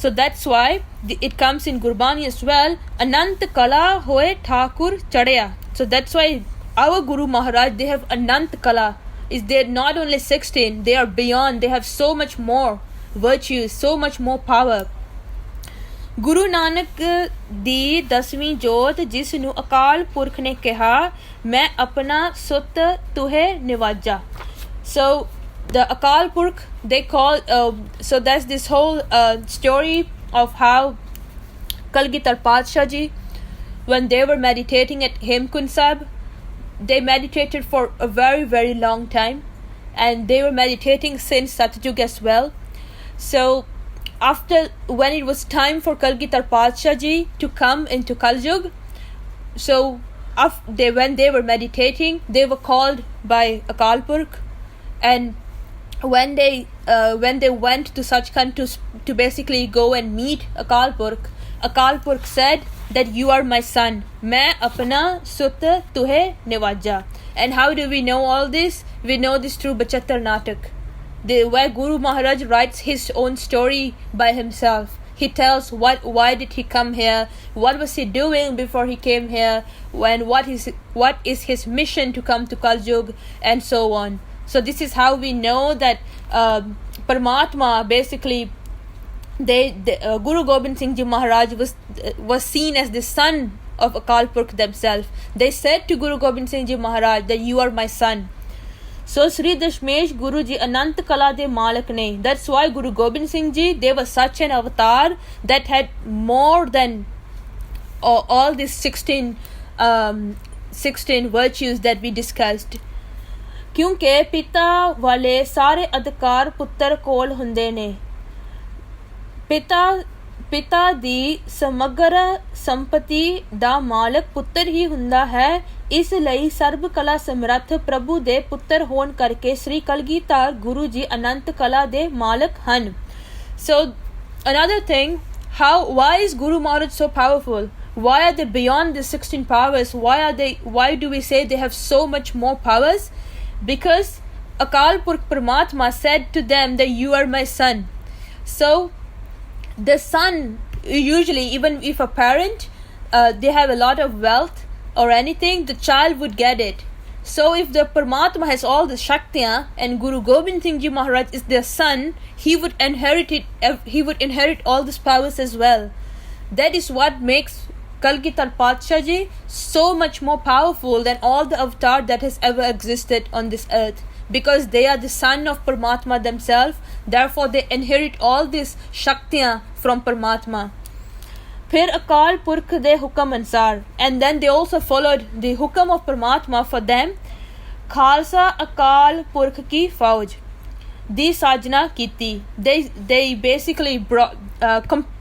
So that's why it comes in Gurbani as well, Anant Kala hoye Thakur Chadaya. So that's why our Guru Maharaj, they have Anant Kala. Is they're not only 16, they are beyond, they have so much more virtues, so much more power. Guru Nanak ਦੀ 10ਵੀਂ ਜੋਤ ਜਿਸ ਨੂੰ ਅਕਾਲ ਪੁਰਖ ਨੇ ਕਿਹਾ ਮੈਂ ਆਪਣਾ ਸੁੱਤ ਤੁਹੇ ਨਿਵਾਜਾ. So the Akal Purkh, they call so that's this whole story of how Kalgitar Padshah ji, when they were meditating at Hemkund Sahib, they meditated for a very very long time, and they were meditating since Satjug as well. So after, when it was time for Kalgitar Padshah ji to come into Kaljug, so when they were meditating, they were called by Akal Purkh. And when they went to Sachkhand to basically go and meet Akal Purkh said that you are my son, main apna sut tuhe niwaja. And how do we know all this? We know this through Bachhattar Natak, where Guru Maharaj writes his own story by himself. He tells why did he come here, what was he doing before he came here, what is his mission to come to Kaljug, and so on. So this is how we know that Paramatma, basically, Guru Gobind Singh Ji Maharaj was seen as the son of Akal Purkh themselves. They said to Guru Gobind Singh Ji Maharaj that you are my son. So Sri Dashmesh Guru Ji Anant Kala de Malak ne. That's why Guru Gobind Singh Ji, they were such an avatar that had more than all these 16 virtues that we discussed. ਕਿਉਂਕਿ ਪਿਤਾ ਵਾਲੇ ਸਾਰੇ ਅਧਿਕਾਰ ਪੁੱਤਰ ਕੋਲ ਹੁੰਦੇ ਨੇ. ਪਿਤਾ ਦੀ ਸਮਗਰ ਸੰਪਤੀ ਦਾ ਮਾਲਕ ਪੁੱਤਰ ਹੀ ਹੁੰਦਾ ਹੈ. ਇਸ ਲਈ ਸਰਬ ਕਲਾ ਸਮਰੱਥ ਪ੍ਰਭੂ ਦੇ ਪੁੱਤਰ ਹੋਣ ਕਰਕੇ ਸ੍ਰੀ ਕਲਗੀਧਰ ਗੁਰੂ ਜੀ ਅਨੰਤ ਕਲਾ ਦੇ ਮਾਲਕ ਹਨ. So another thing, why is Guru Maharaj so powerful? Why are they beyond the 16 powers? Why do we say they have so much more powers? Because Akal Purkh Paramatma said to them that you are my son. So the son, usually even if a parent they have a lot of wealth or anything, the child would get it. So if the Paramatma has all the Shaktiya and Guru Gobind Singh Ji Maharaj is their son, he would inherit all these powers as well. That is what makes Kalgitar Padshah Ji so much more powerful than all the avatar that has ever existed on this earth, because they are the son of Paramatma themselves. Therefore they inherit all this Shaktiya from Paramatma. Phir Akal Purkh de hukam ansar, and then they also followed the hukam of Paramatma for them. Khalsa Akal Purkh ki Fauj di sajna kiti. They basically brought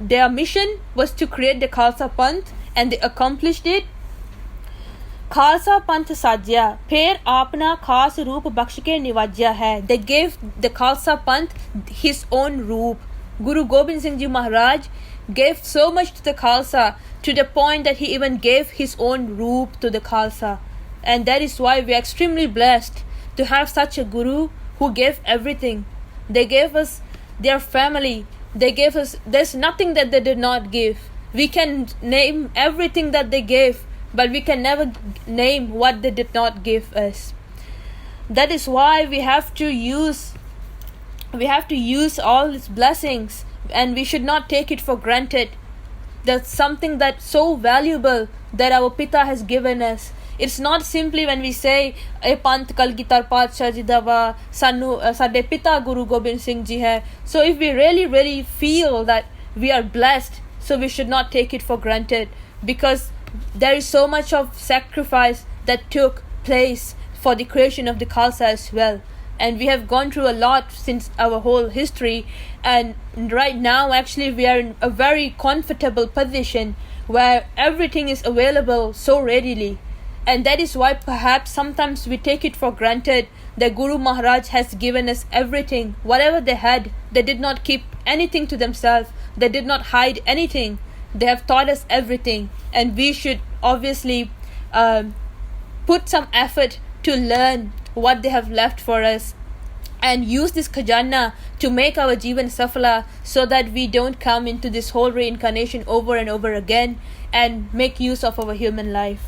their mission was to create the Khalsa Panth, and they accomplished it. Khalsa पंथ साजिया, फिर अपना खास रूप बख्श के निवाजिया है. They gave the Khalsa Panth his own roop. Guru Gobind Singh Ji Maharaj gave so much to the Khalsa, to the point that he even gave his own roop to the Khalsa. And that is why we are extremely blessed to have such a Guru who gave everything. They gave us their family. They gave us, there's nothing that they did not give. We can name everything that they gave, but we can never name what they did not give us. That is why we have to use all these blessings, and we should not take it for granted. That's something that's so valuable that our Pita has given us. It's not simply when we say ਇਹ ਪੰਥ ਕਲਗੀਧਰ ਪਾਤਸ਼ਾਹ ਜੀ ਦਾ ਵਾ, ਸਾਨੂੰ ਸਾਡੇ ਪਿਤਾ ਗੁਰੂ ਗੋਬਿੰਦ ਸਿੰਘ ਜੀ ਹੈ. So if we really feel that we are blessed, so we should not take it for granted, because there is so much of sacrifice that took place for the creation of the Khalsa as well. And we have gone through a lot since our whole history, and right now actually we are in a very comfortable position where everything is available so readily. And that is why perhaps sometimes we take it for granted that Guru Maharaj has given us everything. Whatever they had, they did not keep anything to themselves. They did not hide anything. They have taught us everything, and we should obviously put some effort to learn what they have left for us. and use this khajana to make our jivan safala, so that we don't come into this whole reincarnation over and over again and make use of our human life.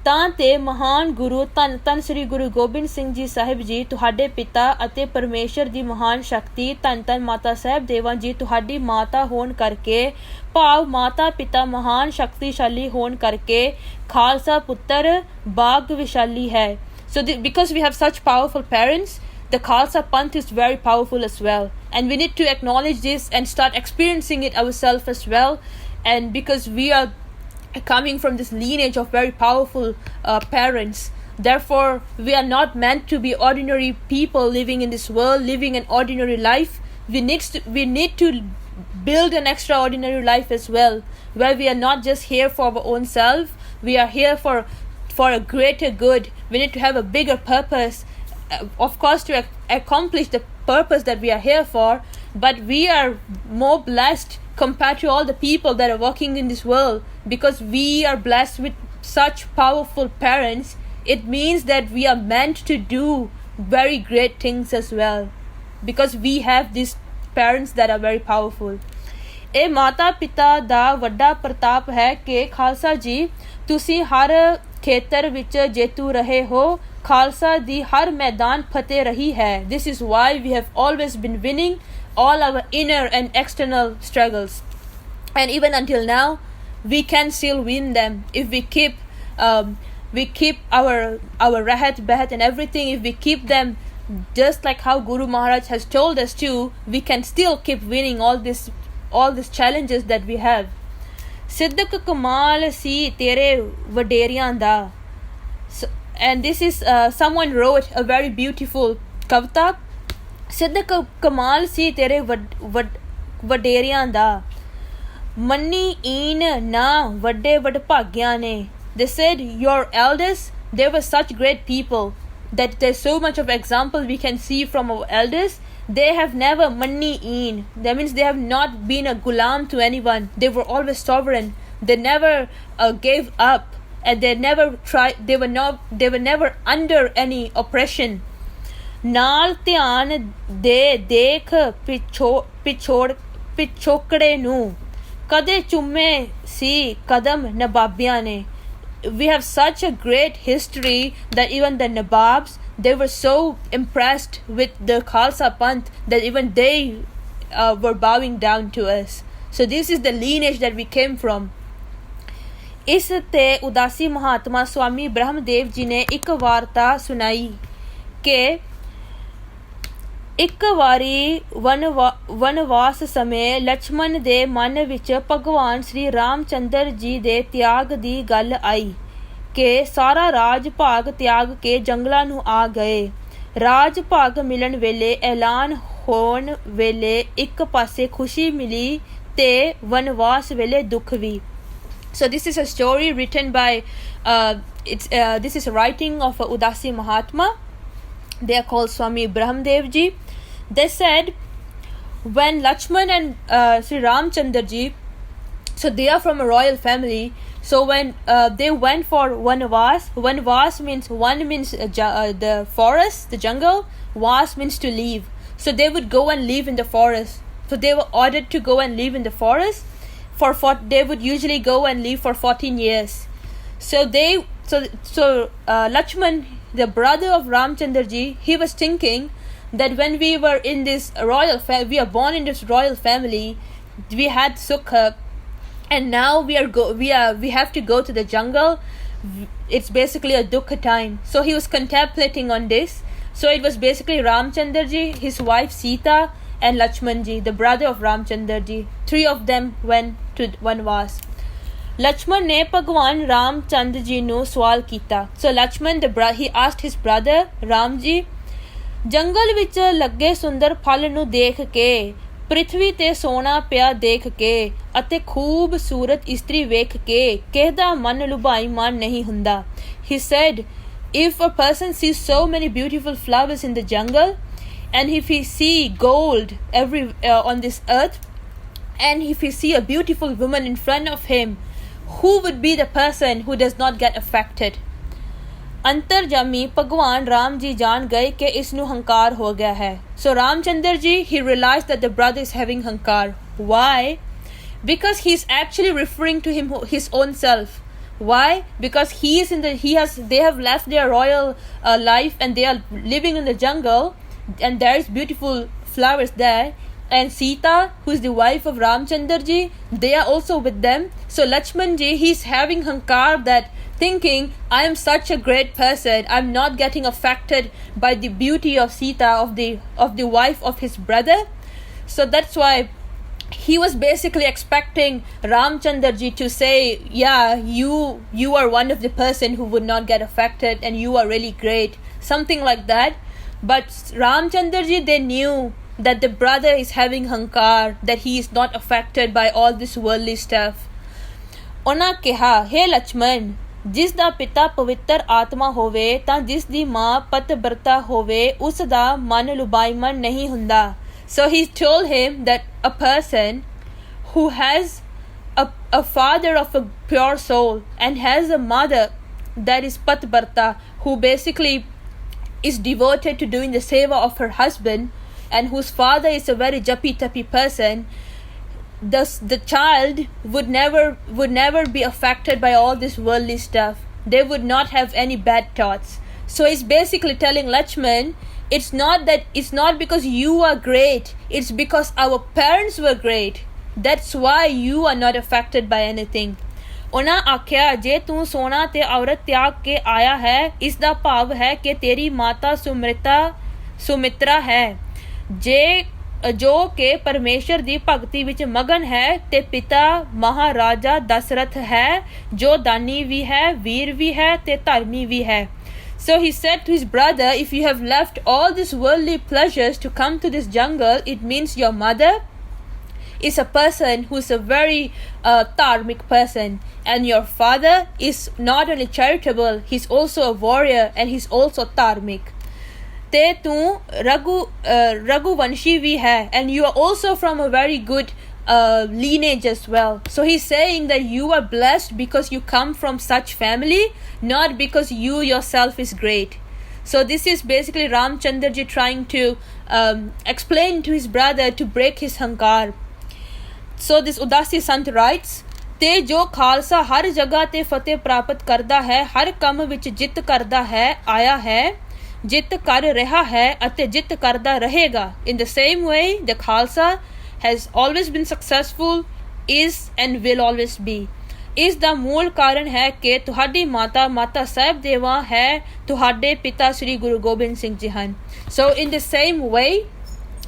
ਤਾਂ ਤੇ ਮਹਾਨ ਗੁਰੂ ਧੰਨ ਧੰਨ ਸ੍ਰੀ ਗੁਰੂ ਗੋਬਿੰਦ ਸਿੰਘ ਜੀ ਸਾਹਿਬ ਜੀ, ਤੁਹਾਡੇ ਪਿਤਾ ਅਤੇ ਪਰਮੇਸ਼ਰ ਦੀ ਮਹਾਨ ਸ਼ਕਤੀ ਧੰਨ ਧੰਨ ਮਾਤਾ ਸਾਹਿਬ ਦੇਵਾਂ ਜੀ, ਤੁਹਾਡੀ ਮਾਤਾ ਹੋਣ ਕਰਕੇ, ਭਾਵ ਮਾਤਾ ਪਿਤਾ ਮਹਾਨ ਸ਼ਕਤੀਸ਼ਾਲੀ ਹੋਣ ਕਰਕੇ ਖਾਲਸਾ ਪੁੱਤਰ ਭਾਗਵਿਸ਼ਾਲੀ ਹੈ. So because we have such powerful parents, the Khalsa Panth is very powerful as well, and we need to acknowledge this and start experiencing it ourselves as well. And because we are coming from this lineage of very powerful parents, therefore we are not meant to be ordinary people living in this world, living an ordinary life. We need to build an extraordinary life as well, where we are not just here for our own self, we are here for a greater good. We need to have a bigger purpose, of course, to accomplish the purpose that we are here for. But we are more blessed compared to all the people that are walking in this world, because we are blessed with such powerful parents. It means that we are meant to do very great things as well, because we have these parents that are very powerful. ਇਹ ਮਾਤਾ ਪਿਤਾ ਦਾ ਵੱਡਾ ਪ੍ਰਤਾਪ ਹੈ ਕਿ ਖਾਲਸਾ ਜੀ, ਤੁਸੀਂ ਹਰ ਖੇਤਰ ਵਿੱਚ ਜੇਤੂ ਰਹੇ ਹੋ, ਖਾਲਸਾ ਦੀ ਹਰ ਮੈਦਾਨ ਫਤਿਹ ਰਹੀ ਹੈ. This is why we have always been winning all our inner and external struggles, and even until now we can still win them if we keep our rahat bahat and everything. If we keep them just like how Guru Maharaj has told us to, we can still keep winning all these challenges that we have. ਸਿੱਧਕ ਕਮਾਲ ਸੀ ਤੇਰੇ ਵਡੇਰਿਆਂ ਦਾ. And this is someone wrote a very beautiful kavita. ਸਿੱਧਕ ਕਮਾਲ ਸੀ ਤੇਰੇ ਵਡੇਰਿਆਂ ਦਾ, ਮੰਨੀ ਈਨ ਨਾ ਵੱਡੇ ਵਡਭਾਗਿਆਂ ਨੇ. They said your elders, they were such great people that there's so much of example we can see from our elders. They have never manni een. That means they have not been a gulam to anyone. They were always sovereign. They never gave up, and they never tried. They were never under any oppression. ਨਾਲ ਧਿਆਨ ਦੇ ਦੇਖ ਪਿਛੋਕੜੇ ਨੂੰ, ਕਦੇ ਚੁੰਮੇ ਸੀ ਕਦਮ ਨਵਾਬਿਆਂ ਨੇ. We have such a great history that even the Nawabs, they were so impressed with the Khalsa Panth that even they were bowing down to us. So this is the lineage that we came from. ਇਸ ਤੇ ਉਦਾਸੀ ਮਹਾਤਮਾ ਸਵਾਮੀ ਬ੍ਰਹਮਦੇਵ ਜੀ ਨੇ ਇੱਕ ਵਾਰਤਾ ਸੁਣਾਈ ਕਿ ਇੱਕ ਵਾਰੀ ਵਨਵਾਸ ਸਮੇਂ ਲਛਮਣ ਦੇ ਮਨ ਵਿੱਚ ਭਗਵਾਨ ਸ਼੍ਰੀ ਰਾਮ ਚੰਦਰ ਜੀ ਦੇ ਤਿਆਗ ਦੀ ਗੱਲ ਆਈ ਕਿ ਸਾਰਾ ਰਾਜ ਭਾਗ ਤਿਆਗ ਕੇ ਜੰਗਲਾਂ ਨੂੰ ਆ ਗਏ. ਰਾਜ ਭਾਗ ਮਿਲਣ ਵੇਲੇ ਐਲਾਨ ਹੋਣ ਵੇਲੇ ਇੱਕ ਪਾਸੇ ਖੁਸ਼ੀ ਮਿਲੀ ਤੇ ਵਨਵਾਸ ਵੇਲੇ ਦੁੱਖ ਵੀ. So this is a story written by this is a writing of Udasi Mahatma. They are called Swami Brahmdev ji. They said when Lakshman and Sri Ramchandra ji, so they are from a royal family. So when they went for Vanvas means one means the forest, the jungle. Vas means to leave. So they would go and live in the forest. So they were ordered to go and live in the forest. They would usually go and live for 14 years. So Lakshman, the brother of Ramchandra ji, he was thinking that when we were in this we are born in this royal family, we had sukha, and now we have to go to the jungle. It's basically a dukkha time. So he was contemplating on this. So it was basically Ramchandra ji, his wife Sita, and Lakshman ji, the brother of Ramchandra ji. 3 of them went to Vanvas. Lakshman ne Bhagwan Ramchandra ji nu sawal kita. So Lakshman, he asked his brother Ram ji, ਜੰਗਲ ਵਿੱਚ ਲੱਗੇ ਸੁੰਦਰ ਫਲ ਨੂੰ ਦੇਖ ਕੇ, ਪ੍ਰਿਥਵੀ ਤੇ ਸੋਨਾ ਪਿਆ ਦੇਖ ਕੇ ਅਤੇ ਖੂਬਸੂਰਤ ਇਸਤਰੀ ਵੇਖ ਕੇ ਕਿਹਦਾ ਮਨ ਲੁਭਾਈ ਮਨ ਨਹੀਂ ਹੁੰਦਾ. He said, if a person sees so many beautiful flowers in the jungle, and if he see gold on this earth, and if he see a beautiful woman in front of him, who would be the person who does not get affected? अंतरजामी भगवान राम जी जान गए कि इसनू हंकार हो गया है. So Ramchandra ji, he realized that the brother is having hankar. Why? Because he's actually referring to his own self. Why? Because they have left their royal life and they are living in the jungle, and there is beautiful flowers there, and Sita, who is the wife of Ramchandra ji, they are also with them. So Lakshman ji, he's having hankar, that thinking, I am such a great person, I'm not getting affected by the beauty of Sita, of the wife of his brother. So that's why he was basically expecting Ramchandra ji to say, yeah, you are one of the person who would not get affected and you are really great, something like that. But Ramchandra ji, they knew that the brother is having hankar, that he is not affected by all this worldly stuff. ਉਹਨਾਂ ਕਿਹਾ, हे ਲక్ష్ਮਣ, ਜਿਸ ਦਾ ਪਿਤਾ ਪਵਿੱਤਰ ਆਤਮਾ ਹੋਵੇ ਤਾਂ ਜਿਸ ਦੀ ਮਾਂ ਪਤਿਵ੍ਰਤਾ ਹੋਵੇ ਉਸ ਦਾ ਮਨ ਲੁਭਾਈਮਨ ਨਹੀਂ ਹੁੰਦਾ. So he told him that a person who has a father of a pure soul and has a mother that is patibharta, who basically is devoted to doing the seva of her husband, and whose father is a very japi tapi person, the child would never be affected by all this worldly stuff. They would not have any bad thoughts. So he's basically telling Lakshman, it's not because you are great, it's because our parents were great. That's why you are not affected by anything. ਉਹਨਾਂ ਆਖਿਆ, ਜੇ ਤੂੰ ਸੋਨਾ ਤੇ ਔਰਤ ਤਿਆਗ ਕੇ ਆਇਆ ਹੈ, ਇਸ ਦਾ ਭਾਵ ਹੈ ਕਿ ਤੇਰੀ ਮਾਤਾ ਸੁਮਿਤਰਾ ਹੈ, ਜੋ ਕਿ ਪਰਮੇਸ਼ਰ ਦੀ ਭਗਤੀ ਵਿੱਚ ਮਗਨ ਹੈ, ਤੇ ਪਿਤਾ ਮਹਾਰਾਜਾ ਦਸ਼ਰਥ ਹੈ, ਜੋ ਦਾਨੀ ਵੀ ਹੈ, ਵੀਰ ਵੀ ਹੈ ਤੇ ਧਰਮੀ ਵੀ ਹੈ. So he said to his brother, if you have left all these worldly pleasures to come to this jungle, it means your mother is a person who is a very dharmic person, and your father is not only charitable, he's also a warrior and he's also dharmic. te tu Raghuvanshi vi hai, and you are also from a very good lineage as well. So he's saying that you are blessed because you come from such family, not because you yourself is great. So this is basically Ramchandra ji trying to explain to his brother to break his hankar. So this Udasi Sant writes, ਤੇ ਜੋ ਖਾਲਸਾ ਹਰ ਜਗ੍ਹਾ ਤੇ ਫਤਿਹ ਪ੍ਰਾਪਤ ਕਰਦਾ ਹੈ, ਹਰ ਕੰਮ ਵਿੱਚ ਜਿੱਤ ਕਰਦਾ ਹੈ, ਆਇਆ ਹੈ, ਜਿੱਤ ਕਰ ਰਿਹਾ ਹੈ ਅਤੇ ਜਿੱਤ ਕਰਦਾ ਰਹੇਗਾ. In the same way, the Khalsa has always been successful, is and will always be. ਇਸ ਦਾ ਮੂਲ ਕਾਰਨ ਹੈ ਕਿ ਤੁਹਾਡੀ ਮਾਤਾ ਸਾਹਿਬ ਦੇਵਾ ਹੈ, ਤੁਹਾਡੇ ਪਿਤਾ ਸ੍ਰੀ ਗੁਰੂ ਗੋਬਿੰਦ ਸਿੰਘ ਜੀ ਹਨ. So in the same way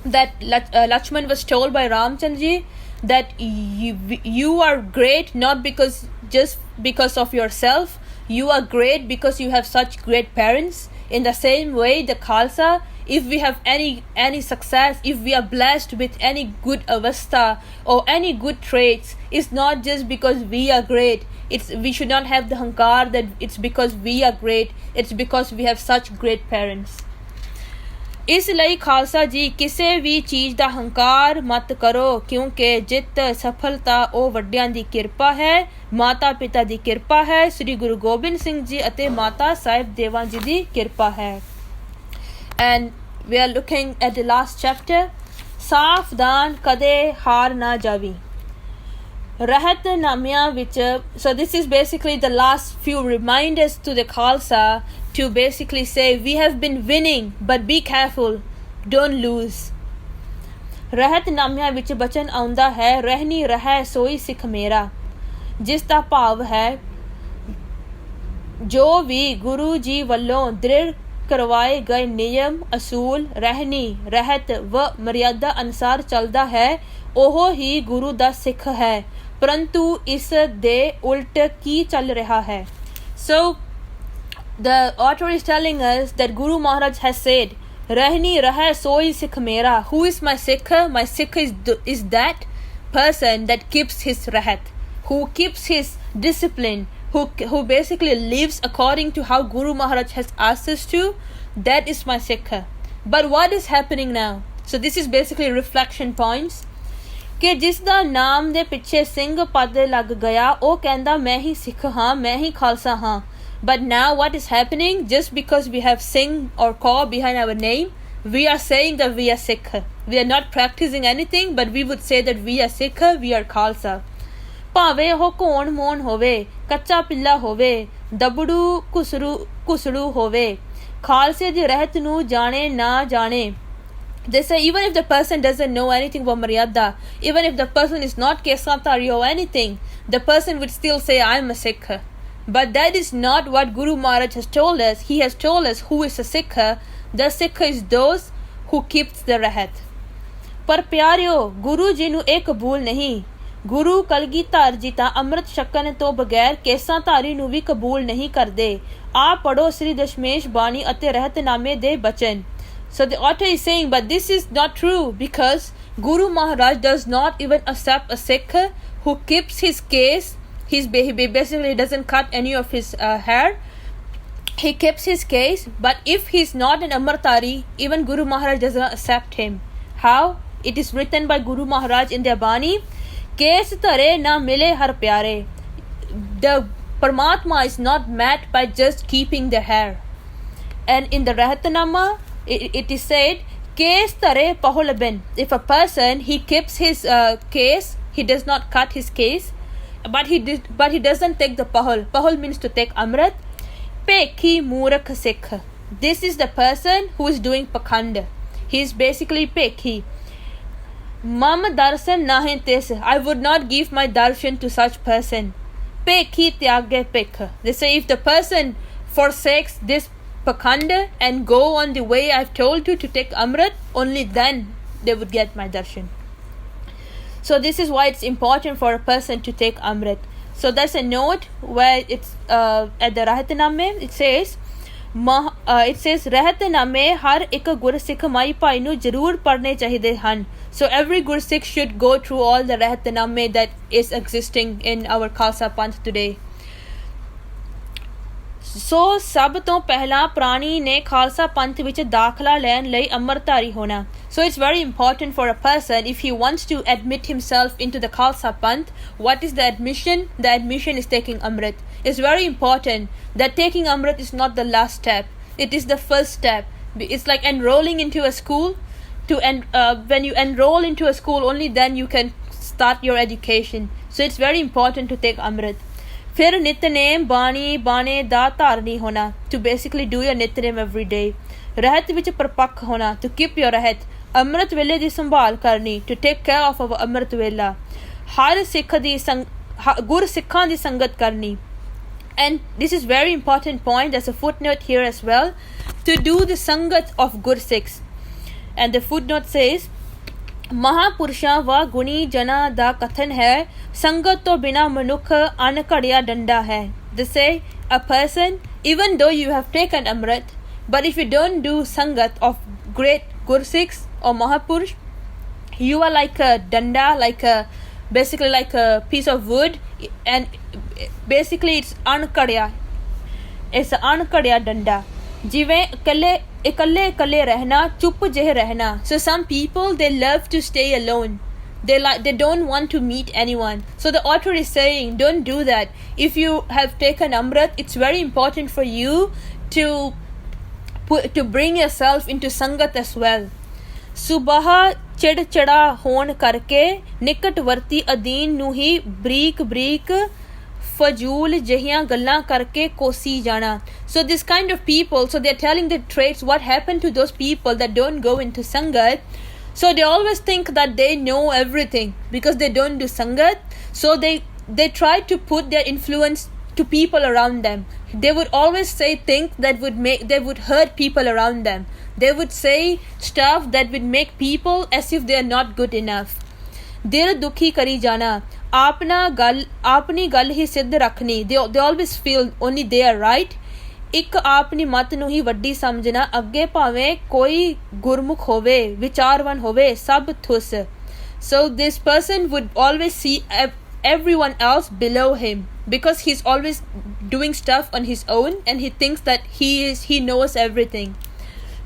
that Lakshman was told by Ramchandra ji, that you are great not just because of yourself, you are great because you have such great parents. In the same way, the Khalsa, if we have any success, if we are blessed with any good avastha or any good traits, it's not just because we are great. We should not have the hankar that it's because we are great, it's because we have such great parents. ਇਸ ਲਈ ਖਾਲਸਾ ਜੀ ਕਿਸੇ ਵੀ ਚੀਜ਼ ਦਾ ਹੰਕਾਰ ਮਤ ਕਰੋ, ਕਿਉਂਕਿ ਜਿੱਤ ਸਫਲਤਾ ਉਹ ਵੱਡਿਆਂ ਦੀ ਕਿਰਪਾ ਹੈ, ਮਾਤਾ ਪਿਤਾ ਦੀ ਕਿਰਪਾ ਹੈ, ਸ੍ਰੀ ਗੁਰੂ ਗੋਬਿੰਦ ਸਿੰਘ ਜੀ ਅਤੇ ਮਾਤਾ ਸਾਹਿਬ ਦੇਵਾਂ ਜੀ ਦੀ ਕਿਰਪਾ ਹੈ. And we are looking at the last chapter. ਸਾਵਧਾਨ ਕਦੇ ਹਾਰ ਨਾ ਜਾਵੀ. ਰਹਿਤ ਨਾਮਿਆਂ ਵਿੱਚ, so this is basically the last few reminders to the Khalsa to basically say we have been winning, but be careful, don't lose. ਰਹਿਤ ਨਾਮਿਆਂ ਵਿੱਚ ਬਚਨ ਆਉਂਦਾ ਹੈ, ਰਹਿਣੀ ਰਹਿ ਸੋਈ ਸਿੱਖ ਮੇਰਾ, ਜਿਸ ਦਾ ਭਾਵ ਹੈ ਜੋ ਵੀ ਗੁਰੂ ਜੀ ਵੱਲੋਂ ਦ੍ਰਿੜ ਕਰਵਾਏ ਗਏ ਨਿਯਮ ਅਸੂਲ ਰਹਿਣੀ ਰਹਿਤ ਵ ਮਰਿਆਦਾ ਅਨੁਸਾਰ ਚੱਲਦਾ ਹੈ, ਉਹ ਹੀ ਗੁਰੂ ਦਾ ਸਿੱਖ ਹੈ, ਪਰੰਤੂ ਇਸ ਦੇ ਉਲਟ ਕੀ ਚੱਲ ਰਿਹਾ ਹੈ. So the author is telling us that Guru Maharaj has said, Rahni Raha Soi Sikh Mera. Who is my Sikh? My Sikh is that person that keeps his rahat, who keeps his discipline, who basically lives according to how Guru Maharaj has asked us to. That is my Sikh. But what is happening now? So this is basically reflection points. ਕਿ ਜਿਸ ਦਾ ਨਾਮ ਦੇ ਪਿੱਛੇ ਸਿੰਘ ਪਦ ਲੱਗ ਗਿਆ, ਉਹ ਕਹਿੰਦਾ ਮੈਂ ਹੀ ਸਿੱਖ ਹਾਂ, ਮੈਂ ਹੀ ਖਾਲਸਾ ਹਾਂ, But now what is happening, just because we have Singh or Kaur behind our name, we are saying that we are Sikh. We are not practicing anything, but we would say that we are Sikh, we are Khalsa. ਭਾਵੇਂ ਉਹ ਘੋਣ ਮੋਣ ਹੋਵੇ, ਕੱਚਾ ਪਿੱਲਾ ਹੋਵੇ, ਦਬੜੂ ਕੁਸੜੂ ਹੋਵੇ, ਖਾਲਸੇ ਦੀ ਰਹਿਤ ਨੂੰ ਜਾਣੇ ਨਾ ਜਾਣੇ. They say even if the person doesn't know anything about Maryada, even if the person is not Kesantari or anything, the person would still say, I'm a Sikh. But that is not what Guru Maharaj has told us. He has told us who is a Sikh. The Sikh is those who keeps the rahat. पर प्यारियो, गुरु जी ਨੂੰ ਇਹ ਕਬੂਲ ਨਹੀਂ. ਗੁਰੂ ਕਲਗੀਧਰ ਜੀ ਤਾਂ ਅੰਮ੍ਰਿਤ ਛਕਣ ਤੋਂ ਬਗੈਰ ਕੇਸਾਂ ਧਾਰੀ ਨੂੰ ਵੀ ਕਬੂਲ ਨਹੀਂ ਕਰਦੇ. ਆਪ ਪੜੋ ਸ੍ਰੀ ਦਸ਼ਮੇਸ਼ ਬਾਣੀ ਅਤੇ ਰਹਿਤਨਾਮੇ ਦੇ ਬਚਨ. So the author is saying, but this is not true, because Guru Maharaj does not even accept a Sikh who keeps his case. He basically doesn't cut any of his hair. He keeps his case, but if he's not an Amritari, even Guru Maharaj does not accept him. How? It is written by Guru Maharaj in their Bani, Kes tare na mile har pyare. The Paramatma is not met by just keeping the hair. And in the Rahatnama, it is said, Kes tare pahulabin. If a person, he keeps his case, he does not cut his case, but he doesn't take the pahul. Pahul means to take amrit. Pekhi Murakh Sikh. This is the person who is doing pakhand. He is basically Pekhi. Mam darshan nahin tes. I would not give my darshan to such person. Pekhi tyage pekh. They say if the person forsakes this pakhand and go on the way I've told you to take amrit, only then they would get my darshan. So this is why it's important for a person to take amrit. So there's a note where it's at the Rahatname, it says Rahatname har ek Gur Sikh mai bhai nu jarur padne chahide han. So every Gur Sikh should go through all the Rahatname that is existing in our Khalsa Panth today. So ਸਭ ਤੋਂ ਪਹਿਲਾਂ ਪ੍ਰਾਣੀ ਨੇ ਖਾਲਸਾ ਪੰਥ ਵਿੱਚ ਦਾਖਲਾ ਲੈਣ ਲਈ ਅੰਮ੍ਰਿਤਧਾਰੀ ਹੋਣਾ. So it's very important for a person, if he wants to admit himself into the Khalsa Panth, what is the admission? The admission is taking Amrit. It's very important that taking Amrit is not the last step. It is the first step. It's like enrolling into a school. When you enroll into a school, only then you can start your education. So it's very important to take Amrit. फिर नितनेम बाणी बाणे दा धारनी होना. To basically do your Nitnem every day. रहत विच परपक्ष होना. To keep your रहत. अमृत वेले दी संभाल करनी. To take care of our अमृत वेला. हर सिख दी गुर सिखां दी संगत करनी. And this is very important point. There's a footnote here as well. To do the sangat of Gur Sikhs. And the footnote says, महापुरुषां व गुणी जना दा कथन है, संगत तो बिना मनुख अनकड़िया डंडा है. They say a person, even though you have taken Amrit, but if you don't do sangat of great Gur Sikhs or Mahapurush, you are like a danda, basically like a piece of wood, and basically it's ankadya. It's ankadya danda. जिवें इकल्ले रहना, चुप जह रहना. So some people, they love to stay alone. They don't want to meet anyone. So the author is saying, don't do that. If you have taken Amrit, it's very important for you to bring yourself into Sangat as well. Subaha chida hon karke nikatvarti adeen nu hi brik फजूल जहियां गल्लां करके कोसी जाना. So this kind of people, so they're telling the traits, what happened to those people that don't go into Sangat. So they always think that they know everything because they don't do Sangat. So they try to put their influence to people around them. They would always say things that would hurt people around them. They would say stuff that would make people as if they are not good enough. दिल दुखी करी जाना, ਆਪਣੀ ਗੱਲ ਹੀ ਸਿੱਧ ਰੱਖਣੀ. They always feel only they are right. ਇੱਕ ਆਪਣੀ ਮਤ ਨੂੰ ਹੀ ਵੱਡੀ ਸਮਝਣਾ. ਅੱਗੇ ਭਾਵੇਂ ਕੋਈ ਗੁਰਮੁਖ ਹੋਵੇ, ਵਿਚਾਰਵਨ ਹੋਵੇ, ਸਭ ਥੁਸ. So this person would always see everyone else below him because he's always doing stuff on his own and he thinks that he knows everything.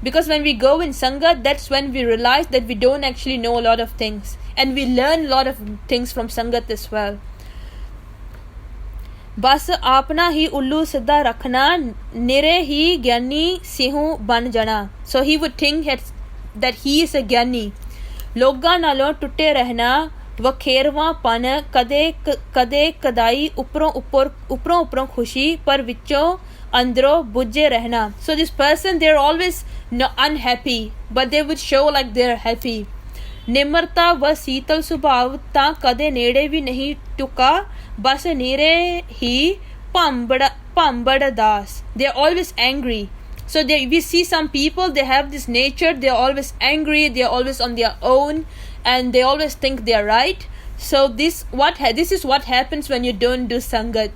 Because when we go in Sangat, that's when we realize that we don't actually know a lot of things. And we learn a lot of things from Sangat as well. बस आपना ही उल्लू सीधा रखना निरे ही ज्ञानी सिंहू बन जाना. So he would think that he is a ज्ञानी. लोगां नालों टुटे रहना वखेरवापन कदे कदे कदाई उपरों उपरों खुशी पर विचों अंदरों बुझे रहना. So this person, they're always unhappy but they would show like they're happy. निम्रता व शीतल स्वभाव तां कदे नेड़े भी नहीं टुका बस नीरे ही भांबड़ दास. They're always angry. So we see some people, they have this nature, they're always angry, they're always on their own and they always think they're right. So this is what happens when you don't do sangat.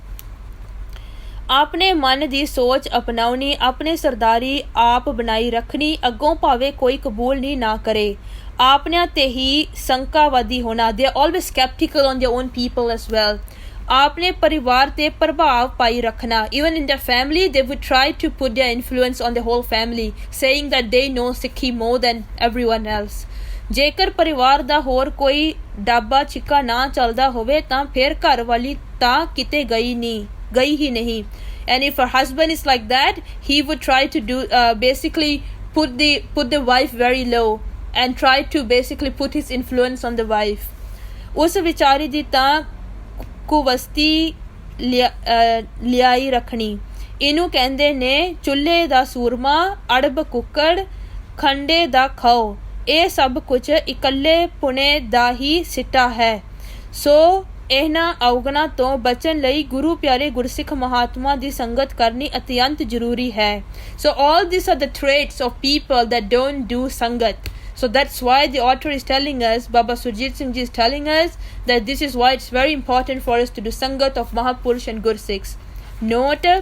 आपने मन दी सोच अपनाउनी अपने सरदारी आप बनाई रखनी अगों भावे कोई कबूल नहीं ना करे. आपने ते ही शंकावादी होना. They are always skeptical on their own people as well. आपने परिवार ते प्रभाव पाई रखना. Even in their family they would try to put their influence on the whole family, saying that they know Sikhi more than everyone else. जेकर परिवार दा होर कोई डाबा छिक्का ना चलदा होवे तां फिर घर वाली तां किते गई ही नहीं. And if her husband is like that, he would try to do basically put the wife very low and try to basically put his influence on the wife. उस विचारी दी तां कुवस्ती लियाई रखनी. इनू कहंदे ने चुल्हे दा सूरमा अड़ब कुक्कड़ खंडे दा खाओ. ਇਹ सब कुछ इकल्ले पुणे दा ही सिट्टा है. सो ਇਹਨਾਂ ਔਗਣਾਂ ਤੋਂ ਬਚਣ ਲਈ ਗੁਰੂ ਪਿਆਰੇ ਗੁਰਸਿੱਖ ਮਹਾਤਮਾ ਦੀ ਸੰਗਤ ਕਰਨੀ ਅਤਿਅੰਤ ਜ਼ਰੂਰੀ ਹੈ. So all these are the traits of people that don't do sangat. So that's why the author is telling us, Baba Surjit Singh Ji is telling us that this is why it's very important for us to do sangat of Mahapurush and Gursikhs. Note,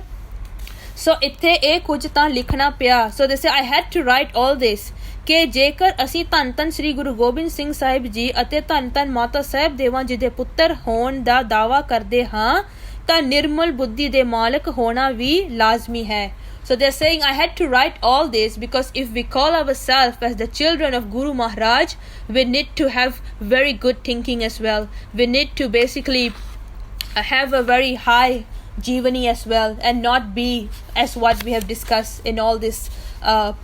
so ਇੱਥੇ ਇਹ ਕੁਝ ਤਾਂ ਲਿਖਣਾ ਪਿਆ. So they say I had to write all this ਕਿ ਜੇਕਰ ਅਸੀਂ ਧੰਨ ਧੰਨ ਸ੍ਰੀ ਗੁਰੂ ਗੋਬਿੰਦ ਸਿੰਘ ਸਾਹਿਬ ਜੀ ਅਤੇ ਧੰਨ ਧੰਨ ਮਾਤਾ ਸਾਹਿਬ ਦੇਵਾਂ ਜੀ ਦੇ ਪੁੱਤਰ ਹੋਣ ਦਾ ਦਾਅਵਾ ਕਰਦੇ ਹਾਂ ਤਾਂ ਨਿਰਮਲ ਬੁੱਧੀ ਦੇ ਮਾਲਕ ਹੋਣਾ ਵੀ ਲਾਜ਼ਮੀ ਹੈ. So they're saying I had to write all this because if we call ourselves as the children of Guru Maharaj, we need to have very good thinking as well. We need to basically have a very high jivani as well and not be as what we have discussed in all this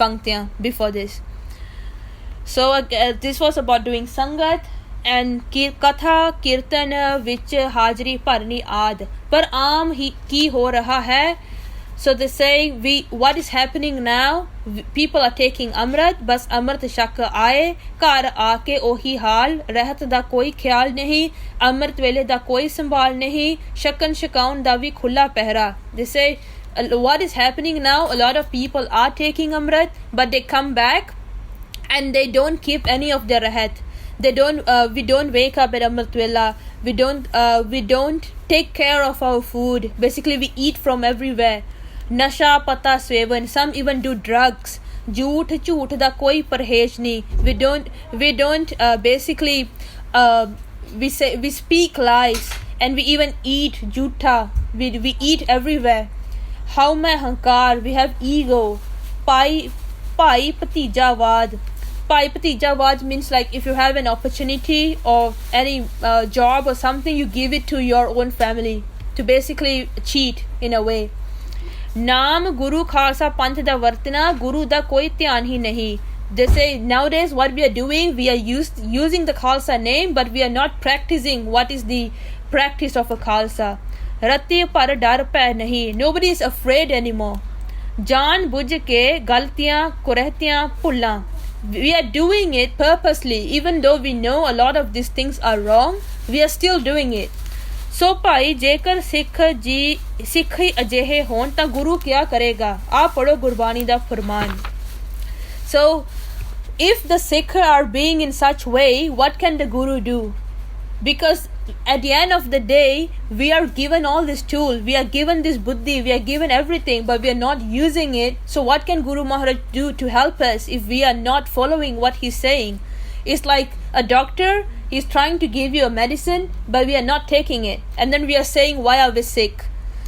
panktiyan before this. So this was about doing sangat and katha kirtan vich hajri bharni aad. Par aam hi ki ho raha hai. So they say what is happening now, people are taking amrit bas amrit shak aaye ਘਰ ਆ ਕੇ ਉਹੀ ਹਾਲ ਰਹਿਤ ਦਾ ਕੋਈ ਖਿਆਲ ਨਹੀਂ ਅੰਮ੍ਰਿਤ ਵੇਲੇ ਦਾ ਕੋਈ ਸੰਭਾਲ ਨਹੀਂ ਸ਼ਕਨ ਸ਼ਕਾਉਣ ਦਾ ਵੀ ਖੁੱਲਾ ਪਹਿਰਾ. They say what is happening now, a lot of people are taking amrit but they come back and they don't keep any of their rahat. They don't we don't wake up at amrit vela. We don't take care of our food. Basically we eat from everywhere. Nasha pata sevan, some even do drugs. झूठ da koi parhej nahi. We don't basically we speak lies and we even eat jhutha. We eat everywhere. How main hankar, we have ego. Pai patijawad. Pai patijawad means like if you have an opportunity or any job or something, you give it to your own family to basically cheat in a way. नाम गुरु खालसा पंथ दा वर्तना गुरु दा कोई ध्यान ही नहीं. They say nowadays what we are doing, we are using the Khalsa name but we are not practicing what is the practice of a Khalsa. रत्ती पर डर पै नहीं. Nobody is afraid anymore. जान बुझ के गलतियां कुरहतियां भुल्लां. We are doing it purposely even though we know a lot of these things are wrong, we are still doing it. ਸੋ ਭਾਈ ਜੇਕਰ ਸਿੱਖ ਹੀ ਅਜਿਹੇ ਹੋਣ ਤਾਂ ਗੁਰੂ ਕਿਆ ਕਰੇਗਾ. ਆਪ ਪੜੋ ਗੁਰਬਾਣੀ ਦਾ ਫਰਮਾਨ. So if the Sikh are being in such way, what can the Guru do? Because at the end of the day we are given all this tool, we are given this buddhi, we are given everything but we are not using it. So what can Guru Maharaj do to help us if we are not following what he's saying? It's like a doctor, he's trying to give you a medicine but we are not taking it and then we are saying why are we sick.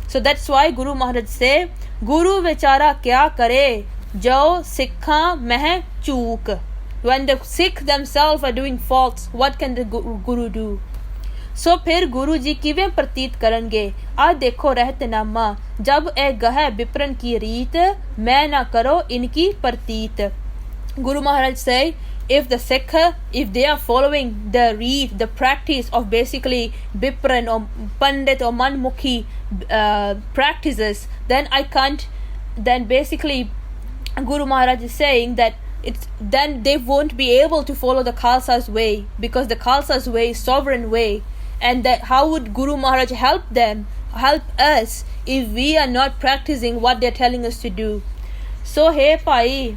So that's why Guru Maharaj say Guru vichara kya kare jo sikha meh chook. When the Sikh themselves are doing faults, what can the Guru do? ਸੋ ਫਿਰ ਗੁਰੂ ਜੀ ਕਿਵੇਂ ਪ੍ਰਤੀਤ ਕਰਨਗੇ? ਆ ਦੇਖੋ ਰਹਿਤਨਾਮਾ, ਜਬ ਇਹ ਗਹਿ ਵਿਪਰਨ ਕੀ ਰੀਤ, ਮੈਂ ਨਾ ਕਰੋ ਇਨਕੀ ਪ੍ਰਤੀਤ। Guru Maharaj say, if the Sikh, if they are following the read, the practice of basically Bipran or Pandit or Manmukhi practices, then I can't, then basically Guru Maharaj is saying that then they won't be able to follow the Khalsa's way, because the Khalsa's way is sovereign way, and that how would Guru Maharaj help us if we are not practicing what they're telling us to do? ਸੋ ਹੇ ਭਾਈ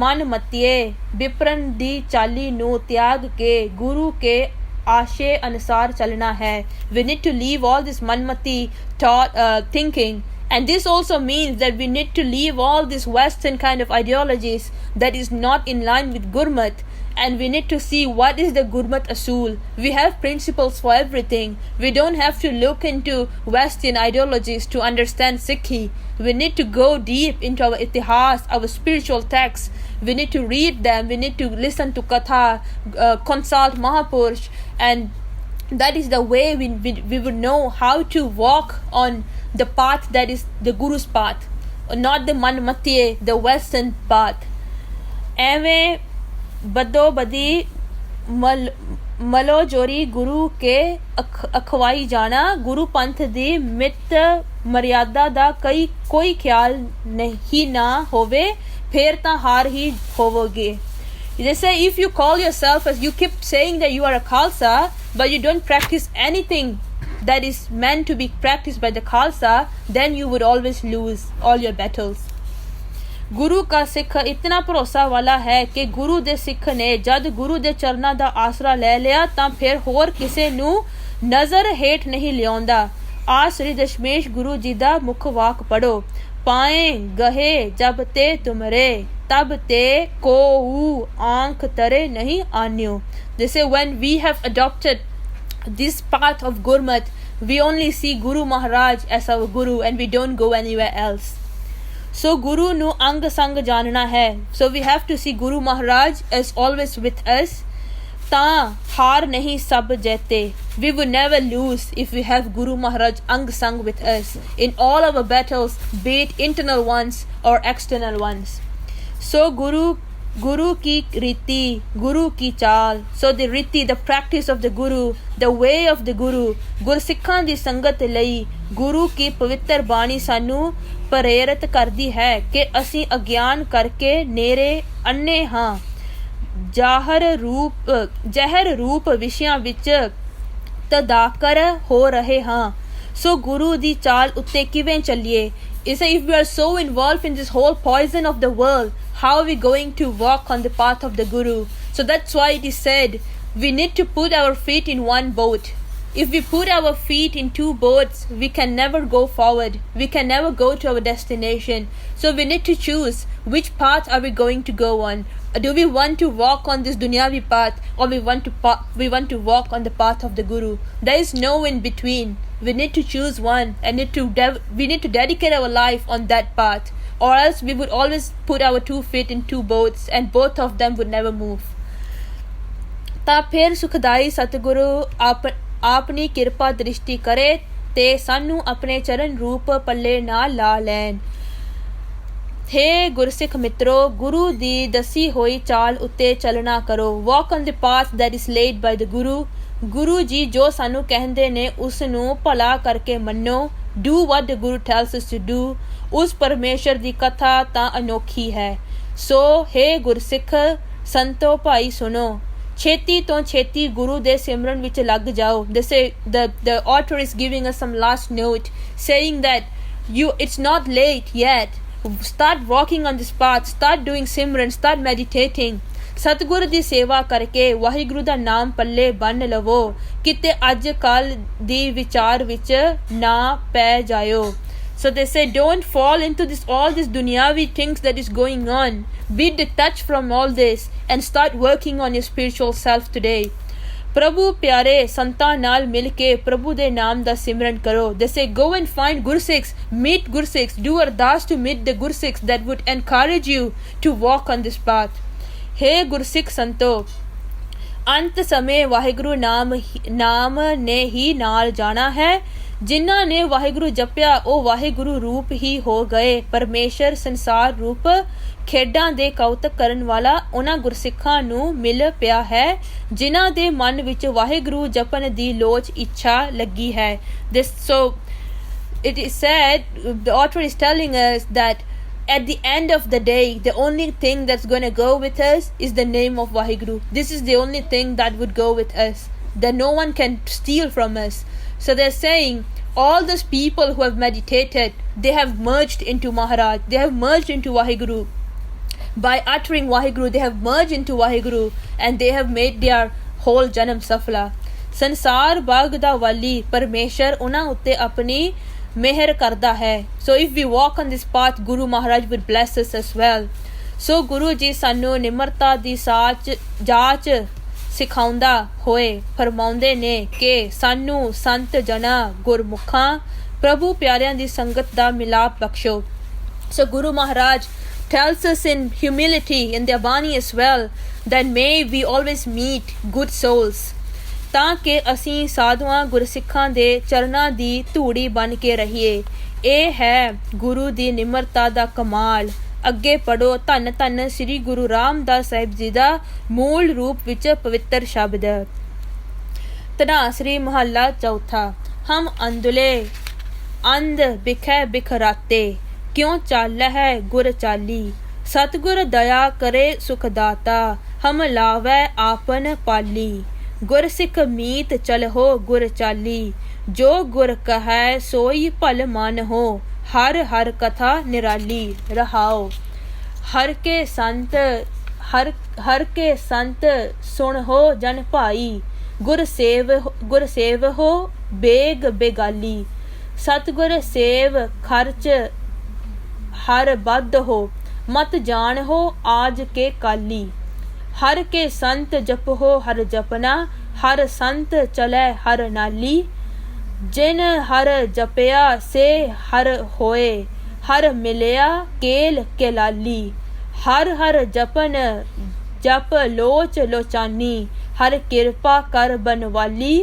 ਮਨ ਮਤੀਏ ਵਿਪਰਨ ਦੀ ਚਾਲੀ ਨੂੰ ਤਿਆਗ ਕੇ ਗੁਰੂ ਕੇ ਆਸ਼ੇ ਅਨੁਸਾਰ ਚੱਲਣਾ ਹੈ। We need to leave all this manmati thinking, and this also means that we need to leave all this western kind of ideologies that is not in line with Gurmat, and we need to see what is the Gurmat Asool. We have principles for everything. We don't have to look into western ideologies to understand Sikhi. We need to go deep into our itihas, our spiritual texts. We need to read them. We need to listen to Katha, consult Mahapurush, and that is the way we would know how to walk on the path that is the Guru's path, not the Manmatiye, the western path. ਐਵੇਂ ਬਦੋ ਬਦੀ ਮਲੋ ਜੋਰੀ ਗੁਰੂ ਕੇ ਅਖਵਾਈ ਜਾਣਾ, ਗੁਰੂ ਪੰਥ ਦੀ ਮਿੱਤ ਮਰਿਆਦਾ ਦਾ ਕੋਈ ਖਿਆਲ ਨਹੀਂ ਨਾ ਹੋਵੇ, ਫੇਰ ਤਾਂ ਹਾਰ ਹੀ ਹੋਵੋਗੇ। They say if you call yourself, as you keep saying that you are a Khalsa, but you don't practice anything that is meant to be practiced by the Khalsa, then you would always lose all your battles. ਗੁਰੂ ਕਾ ਸਿੱਖ ਇਤਨਾ ਭਰੋਸਾ ਵਾਲਾ ਹੈ ਕਿ ਗੁਰੂ ਦੇ ਸਿੱਖ ਨੇ ਜਦ ਗੁਰੂ ਦੇ ਚਰਨਾਂ ਦਾ ਆਸਰਾ ਲੈ ਲਿਆ ਤਾਂ ਫਿਰ ਹੋਰ ਕਿਸੇ ਨੂੰ ਨਜ਼ਰ ਹੇਠ ਨਹੀਂ ਲਿਆਉਂਦਾ। ਆ ਸ੍ਰੀ ਦਸ਼ਮੇਸ਼ ਗੁਰੂ ਜੀ ਦਾ ਮੁੱਖ ਵਾਕ ਪੜੋ, ਪਾਏ ਗਹੇ ਜਬ ਤੇ ਤੁਮਰੇ, ਤਬ ਤੇ ਕੋਊ ਆਂਖ ਤਰੇ ਨਹੀਂ ਆਨਿਓ। They say when we have adopted this path of Gurmat, we only see Guru Maharaj as our Guru and we don't go anywhere else. So Guru nu ang sang janna hai. So we have to see Guru Maharaj as always with us. Ta haar nahi sab jete. We will never lose if we have Guru Maharaj ang sang with us in all our battles, be it internal ones or external ones. So Guru ki riti, Guru ki chaal. So the riti, the practice of the Guru, the way of the Guru, Gursikhan di sangat lai Guru ki pavitr baਣੀ ਸਾਨੂੰ ਪ੍ਰੇਰਿਤ ਕਰਦੀ ਹੈ ਕਿ ਅਸੀਂ ਅਗਿਆਨ ਕਰਕੇ ਨੇਰੇ ਅੰਨੇ ਹਾਂ, ਜ਼ਹਿਰ ਰੂਪ ਵਿਸ਼ਿਆਂ ਵਿੱਚ ਤਦਾਕਰ ਹੋ ਰਹੇ ਹਾਂ। ਸੋ ਗੁਰੂ ਦੀ ਚਾਲ ਉੱਤੇ ਕਿਵੇਂ ਚੱਲੀਏ? Is if we are so involved in this whole poison of the world, how are we going to walk on the path of the Guru? So that's why it is said we need to put our feet in one boat. If we put our feet in two boats, we can never go forward. We can never go to our destination. So we need to choose which path are we going to go on. Do we want to walk on this dunyavi path, or we want to walk on the path of the Guru? There is no in between. We need to choose one, and we need to dedicate our life on that path, or else we would always put our 2 feet in 2 boats and both of them would never move. ਤਾਂ ਫਿਰ ਸੁਖਦਾਈ ਸਤਿਗੁਰੂ ਆਪਣੀ ਕਿਰਪਾ ਦ੍ਰਿਸ਼ਟੀ ਕਰੇ ਤੇ ਸਾਨੂੰ ਆਪਣੇ ਚਰਨ ਰੂਪ ਪੱਲੇ ਨਾਲ ਲਾ ਲੈਣ। ਹੇ ਗੁਰਸਿੱਖ ਮਿੱਤਰੋ, ਗੁਰੂ ਦੀ ਦੱਸੀ ਹੋਈ ਚਾਲ ਉੱਤੇ ਚੱਲਣਾ ਕਰੋ। Walk on the path that is laid by the Guru. Guru ji ਜੋ ਸਾਨੂੰ ਕਹਿੰਦੇ ਨੇ ਉਸ ਨੂੰ ਭਲਾ ਕਰਕੇ ਮੰਨੋ। Do what the Guru tells us to do. ਉਸ ਪਰਮੇਸ਼ਰ ਦੀ ਕਥਾ ਤਾਂ ਅਨੋਖੀ ਹੈ। ਸੋ ਹੇ ਗੁਰਸਿੱਖ ਸੰਤੋ ਭਾਈ ਸੁਣੋ, ਛੇਤੀ ਤੋਂ ਛੇਤੀ ਗੁਰੂ ਦੇ ਸਿਮਰਨ ਵਿੱਚ ਲੱਗ ਜਾਓ। The author is giving us some last note saying that it's not late yet. Start walking on this path, start doing simran, start meditating. ਸਤਿਗੁਰ ਦੀ ਸੇਵਾ ਕਰਕੇ ਵਾਹਿਗੁਰੂ ਦਾ ਨਾਮ ਪੱਲੇ ਬੰਨ ਲਵੋ, ਕਿਤੇ ਅੱਜ ਕੱਲ ਦੀ ਵਿਚਾਰ ਵਿੱਚ ਨਾ ਪੈ ਜਾਇਓ। So they say don't fall into all this dunyavi things that is going on. Be detached from all this and start working on your spiritual self today. ਪ੍ਰਭੂ ਪਿਆਰੇ ਸੰਤਾਂ ਨਾਲ ਮਿਲ ਕੇ ਪ੍ਰਭੂ ਦੇ ਨਾਮ ਦਾ ਸਿਮਰਨ ਕਰੋ। They say go and find Gursikhs, meet Gursikhs, do ardas to meet the Gursikhs that would encourage you to walk on this path. Hey Gursik ਸੰਤੋ, ਅੰਤ ਸਮੇਂ ਵਾਹਿਗੁਰੂ ਨਾਮ ਨੇ ਹੀ ਨਾਲ ਜਾਣਾ ਹੈ। ਜਿਨ੍ਹਾਂ ਨੇ ਵਾਹਿਗੁਰੂ ਜਪਿਆ ਉਹ ਵਾਹਿਗੁਰੂ ਰੂਪ ਹੀ ਹੋ ਗਏ। ਪਰਮੇਸ਼ਰ ਸੰਸਾਰ ਰੂਪ ਖੇਡਾਂ ਦੇ ਕੌਤਕ ਕਰਨ ਵਾਲਾ ਉਹਨਾਂ ਗੁਰਸਿੱਖਾਂ ਨੂੰ ਮਿਲ ਪਿਆ ਹੈ ਜਿਨ੍ਹਾਂ ਦੇ ਮਨ ਵਿੱਚ ਵਾਹਿਗੁਰੂ ਜਪਣ ਦੀ ਲੋਚ ਇੱਛਾ ਲੱਗੀ ਹੈ। So it is said, the author is telling us that at the end of the day, the only thing that's going to go with us is the name of Vaheguru. This is the only thing that would go with us, that no one can steal from us. So they're saying all those people who have meditated, they have merged into Maharaj, they have merged into Vaheguru. By uttering Vaheguru, they have merged into Vaheguru and they have made their whole janam safla. Sansar Bhag da Wali, Parmeshwar ਉਹਨਾਂ ਉੱਤੇ ਆਪਣੀ ਮਿਹਰ ਕਰਦਾ ਹੈ। So if we walk on this path, Guru Maharaj would bless us as well. So Guru ਜੀ ਸਾਨੂੰ ਨਿਮਰਤਾ ਦੀ ਜਾਂਚ ਸਿਖਾਉਂਦਾ ਹੋਏ ਫਰਮਾਉਂਦੇ ਨੇ ਕਿ ਸਾਨੂੰ ਸੰਤ ਜਨਾਂ ਗੁਰਮੁਖਾਂ ਪ੍ਰਭੂ ਪਿਆਰਿਆਂ ਦੀ ਸੰਗਤ ਦਾ ਮਿਲਾਪ ਬਖਸ਼ੋ। So Guru Maharaj tells us in humility in their Bani as well that may we always meet good souls, ਤਾਂ ਕਿ ਅਸੀਂ ਸਾਧੂਆਂ ਗੁਰਸਿੱਖਾਂ ਦੇ ਚਰਨਾਂ ਦੀ ਧੂੜੀ ਬਣ ਕੇ ਰਹੀਏ। ਇਹ ਹੈ ਗੁਰੂ ਦੀ ਨਿਮਰਤਾ ਦਾ ਕਮਾਲ। ਅੱਗੇ ਪੜੋ ਧੰਨ ਧੰਨ ਸ੍ਰੀ ਗੁਰੂ ਰਾਮਦਾਸ ਸਾਹਿਬ ਜੀ ਦਾ ਮੂਲ ਰੂਪ ਵਿੱਚ ਪਵਿੱਤਰ ਸ਼ਬਦ। ਧਨਾਸਰੀ ਮਹੱਲਾ ਚੌਥਾ। ਹਮ ਅੰਧਲੇ ਅੰਧ ਬਿਖੈ ਬਿਖਰਾਤੇ, ਕਿਉਂ ਚਾਲ ਹੈ ਗੁਰ ਚਾਲੀ। ਸਤਿਗੁਰ ਦਇਆ ਕਰੇ ਸੁਖ ਦਾਤਾ, ਹਮ ਲਾਵੈ ਆਪਨ ਪਾਲੀ। ਗੁਰਸਿੱਖ ਮੀਤ ਚਲਹੋ ਗੁਰ ਚਾਲੀ, ਜੋ ਗੁਰ ਕਹੈ ਸੋਈ ਭਲ ਮਨ ਹੋ। ਹਰ ਹਰ ਕਥਾ ਨਿਰਾਲੀ ਰਹਾਓ। ਹਰ ਕੇ ਸੰਤ ਸੁਣ ਹੋ ਜਨ ਭਾਈ, ਗੁਰ ਸੇਵ ਹੋ ਬੇਗ ਬੇਗਾਲੀ। ਸਤਿਗੁਰ ਸੇਵ ਖਰਚ ਹਰ ਬੱਧ ਹੋ, ਮਤ ਜਾਣ ਹੋ ਆਜ ਕੇ ਕਾਲੀ। हर के संत जप हो हर जपना, हर संत चले हर नाली। जिन हर जपया से हर होए, हर मिलया केल के लाली। हर हर जपन जप लोच लोचानी, हर कृपा कर बनवाली।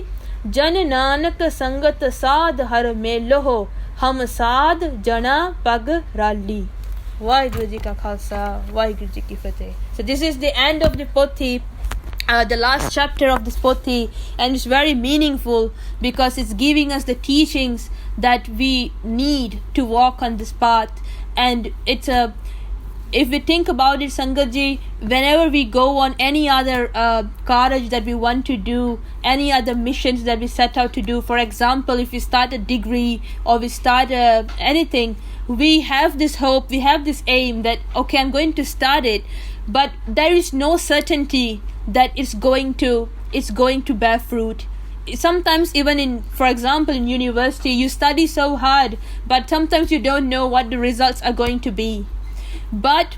जन नानक संगत साध हर मेलो हो, हम साध जना पग rally. Vaheguru Ji Ka Khalsa, Vaheguru Ji Ki Fateh. So this is the end of the pothi, the last chapter of this pothi, and it's very meaningful because it's giving us the teachings that we need to walk on this path. And it's if we think about it, Sangat Ji, whenever we go on any other caraj that we want to do, any other missions that we set out to do, for example, if we start a degree or we start anything, we have this hope, we have this aim that okay, I'm going to start it, but there is no certainty that it's going to bear fruit. Sometimes even in, for example, in university, you study so hard, but sometimes you don't know what the results are going to be. But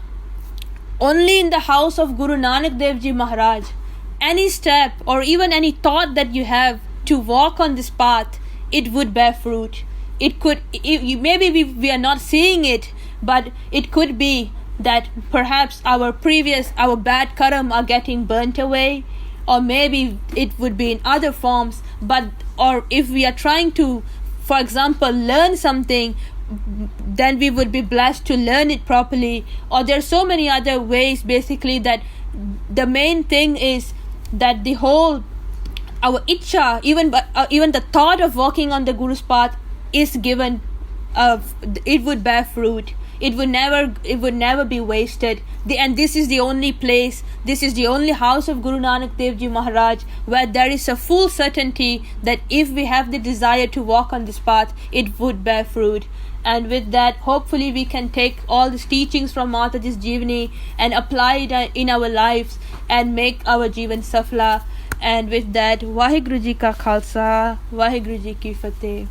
only in the house of Guru Nanak Dev Ji Maharaj, any step or even any thought that you have to walk on this path, it would bear fruit. It could, maybe we are not seeing it, but it could be that perhaps our bad karam are getting burnt away, or maybe it would be in other forms. Or if we are trying to, for example, learn something, then we would be blessed to learn it properly. Or there are so many other ways, basically, that the main thing is that the whole our itcha, even the thought of walking on the Guru's path is given, it would bear fruit. It would never be wasted. And this is the only place, this is the only house of Guru Nanak Dev Ji Maharaj where there is a full certainty that if we have the desire to walk on this path, it would bear fruit. And with that, hopefully we can take all these teachings from Mataji's Jeevani and apply it in our lives and make our Jeevan safla. And with that, Vaheguru Ji Ka Khalsa, Vaheguru Ji Ki Fateh.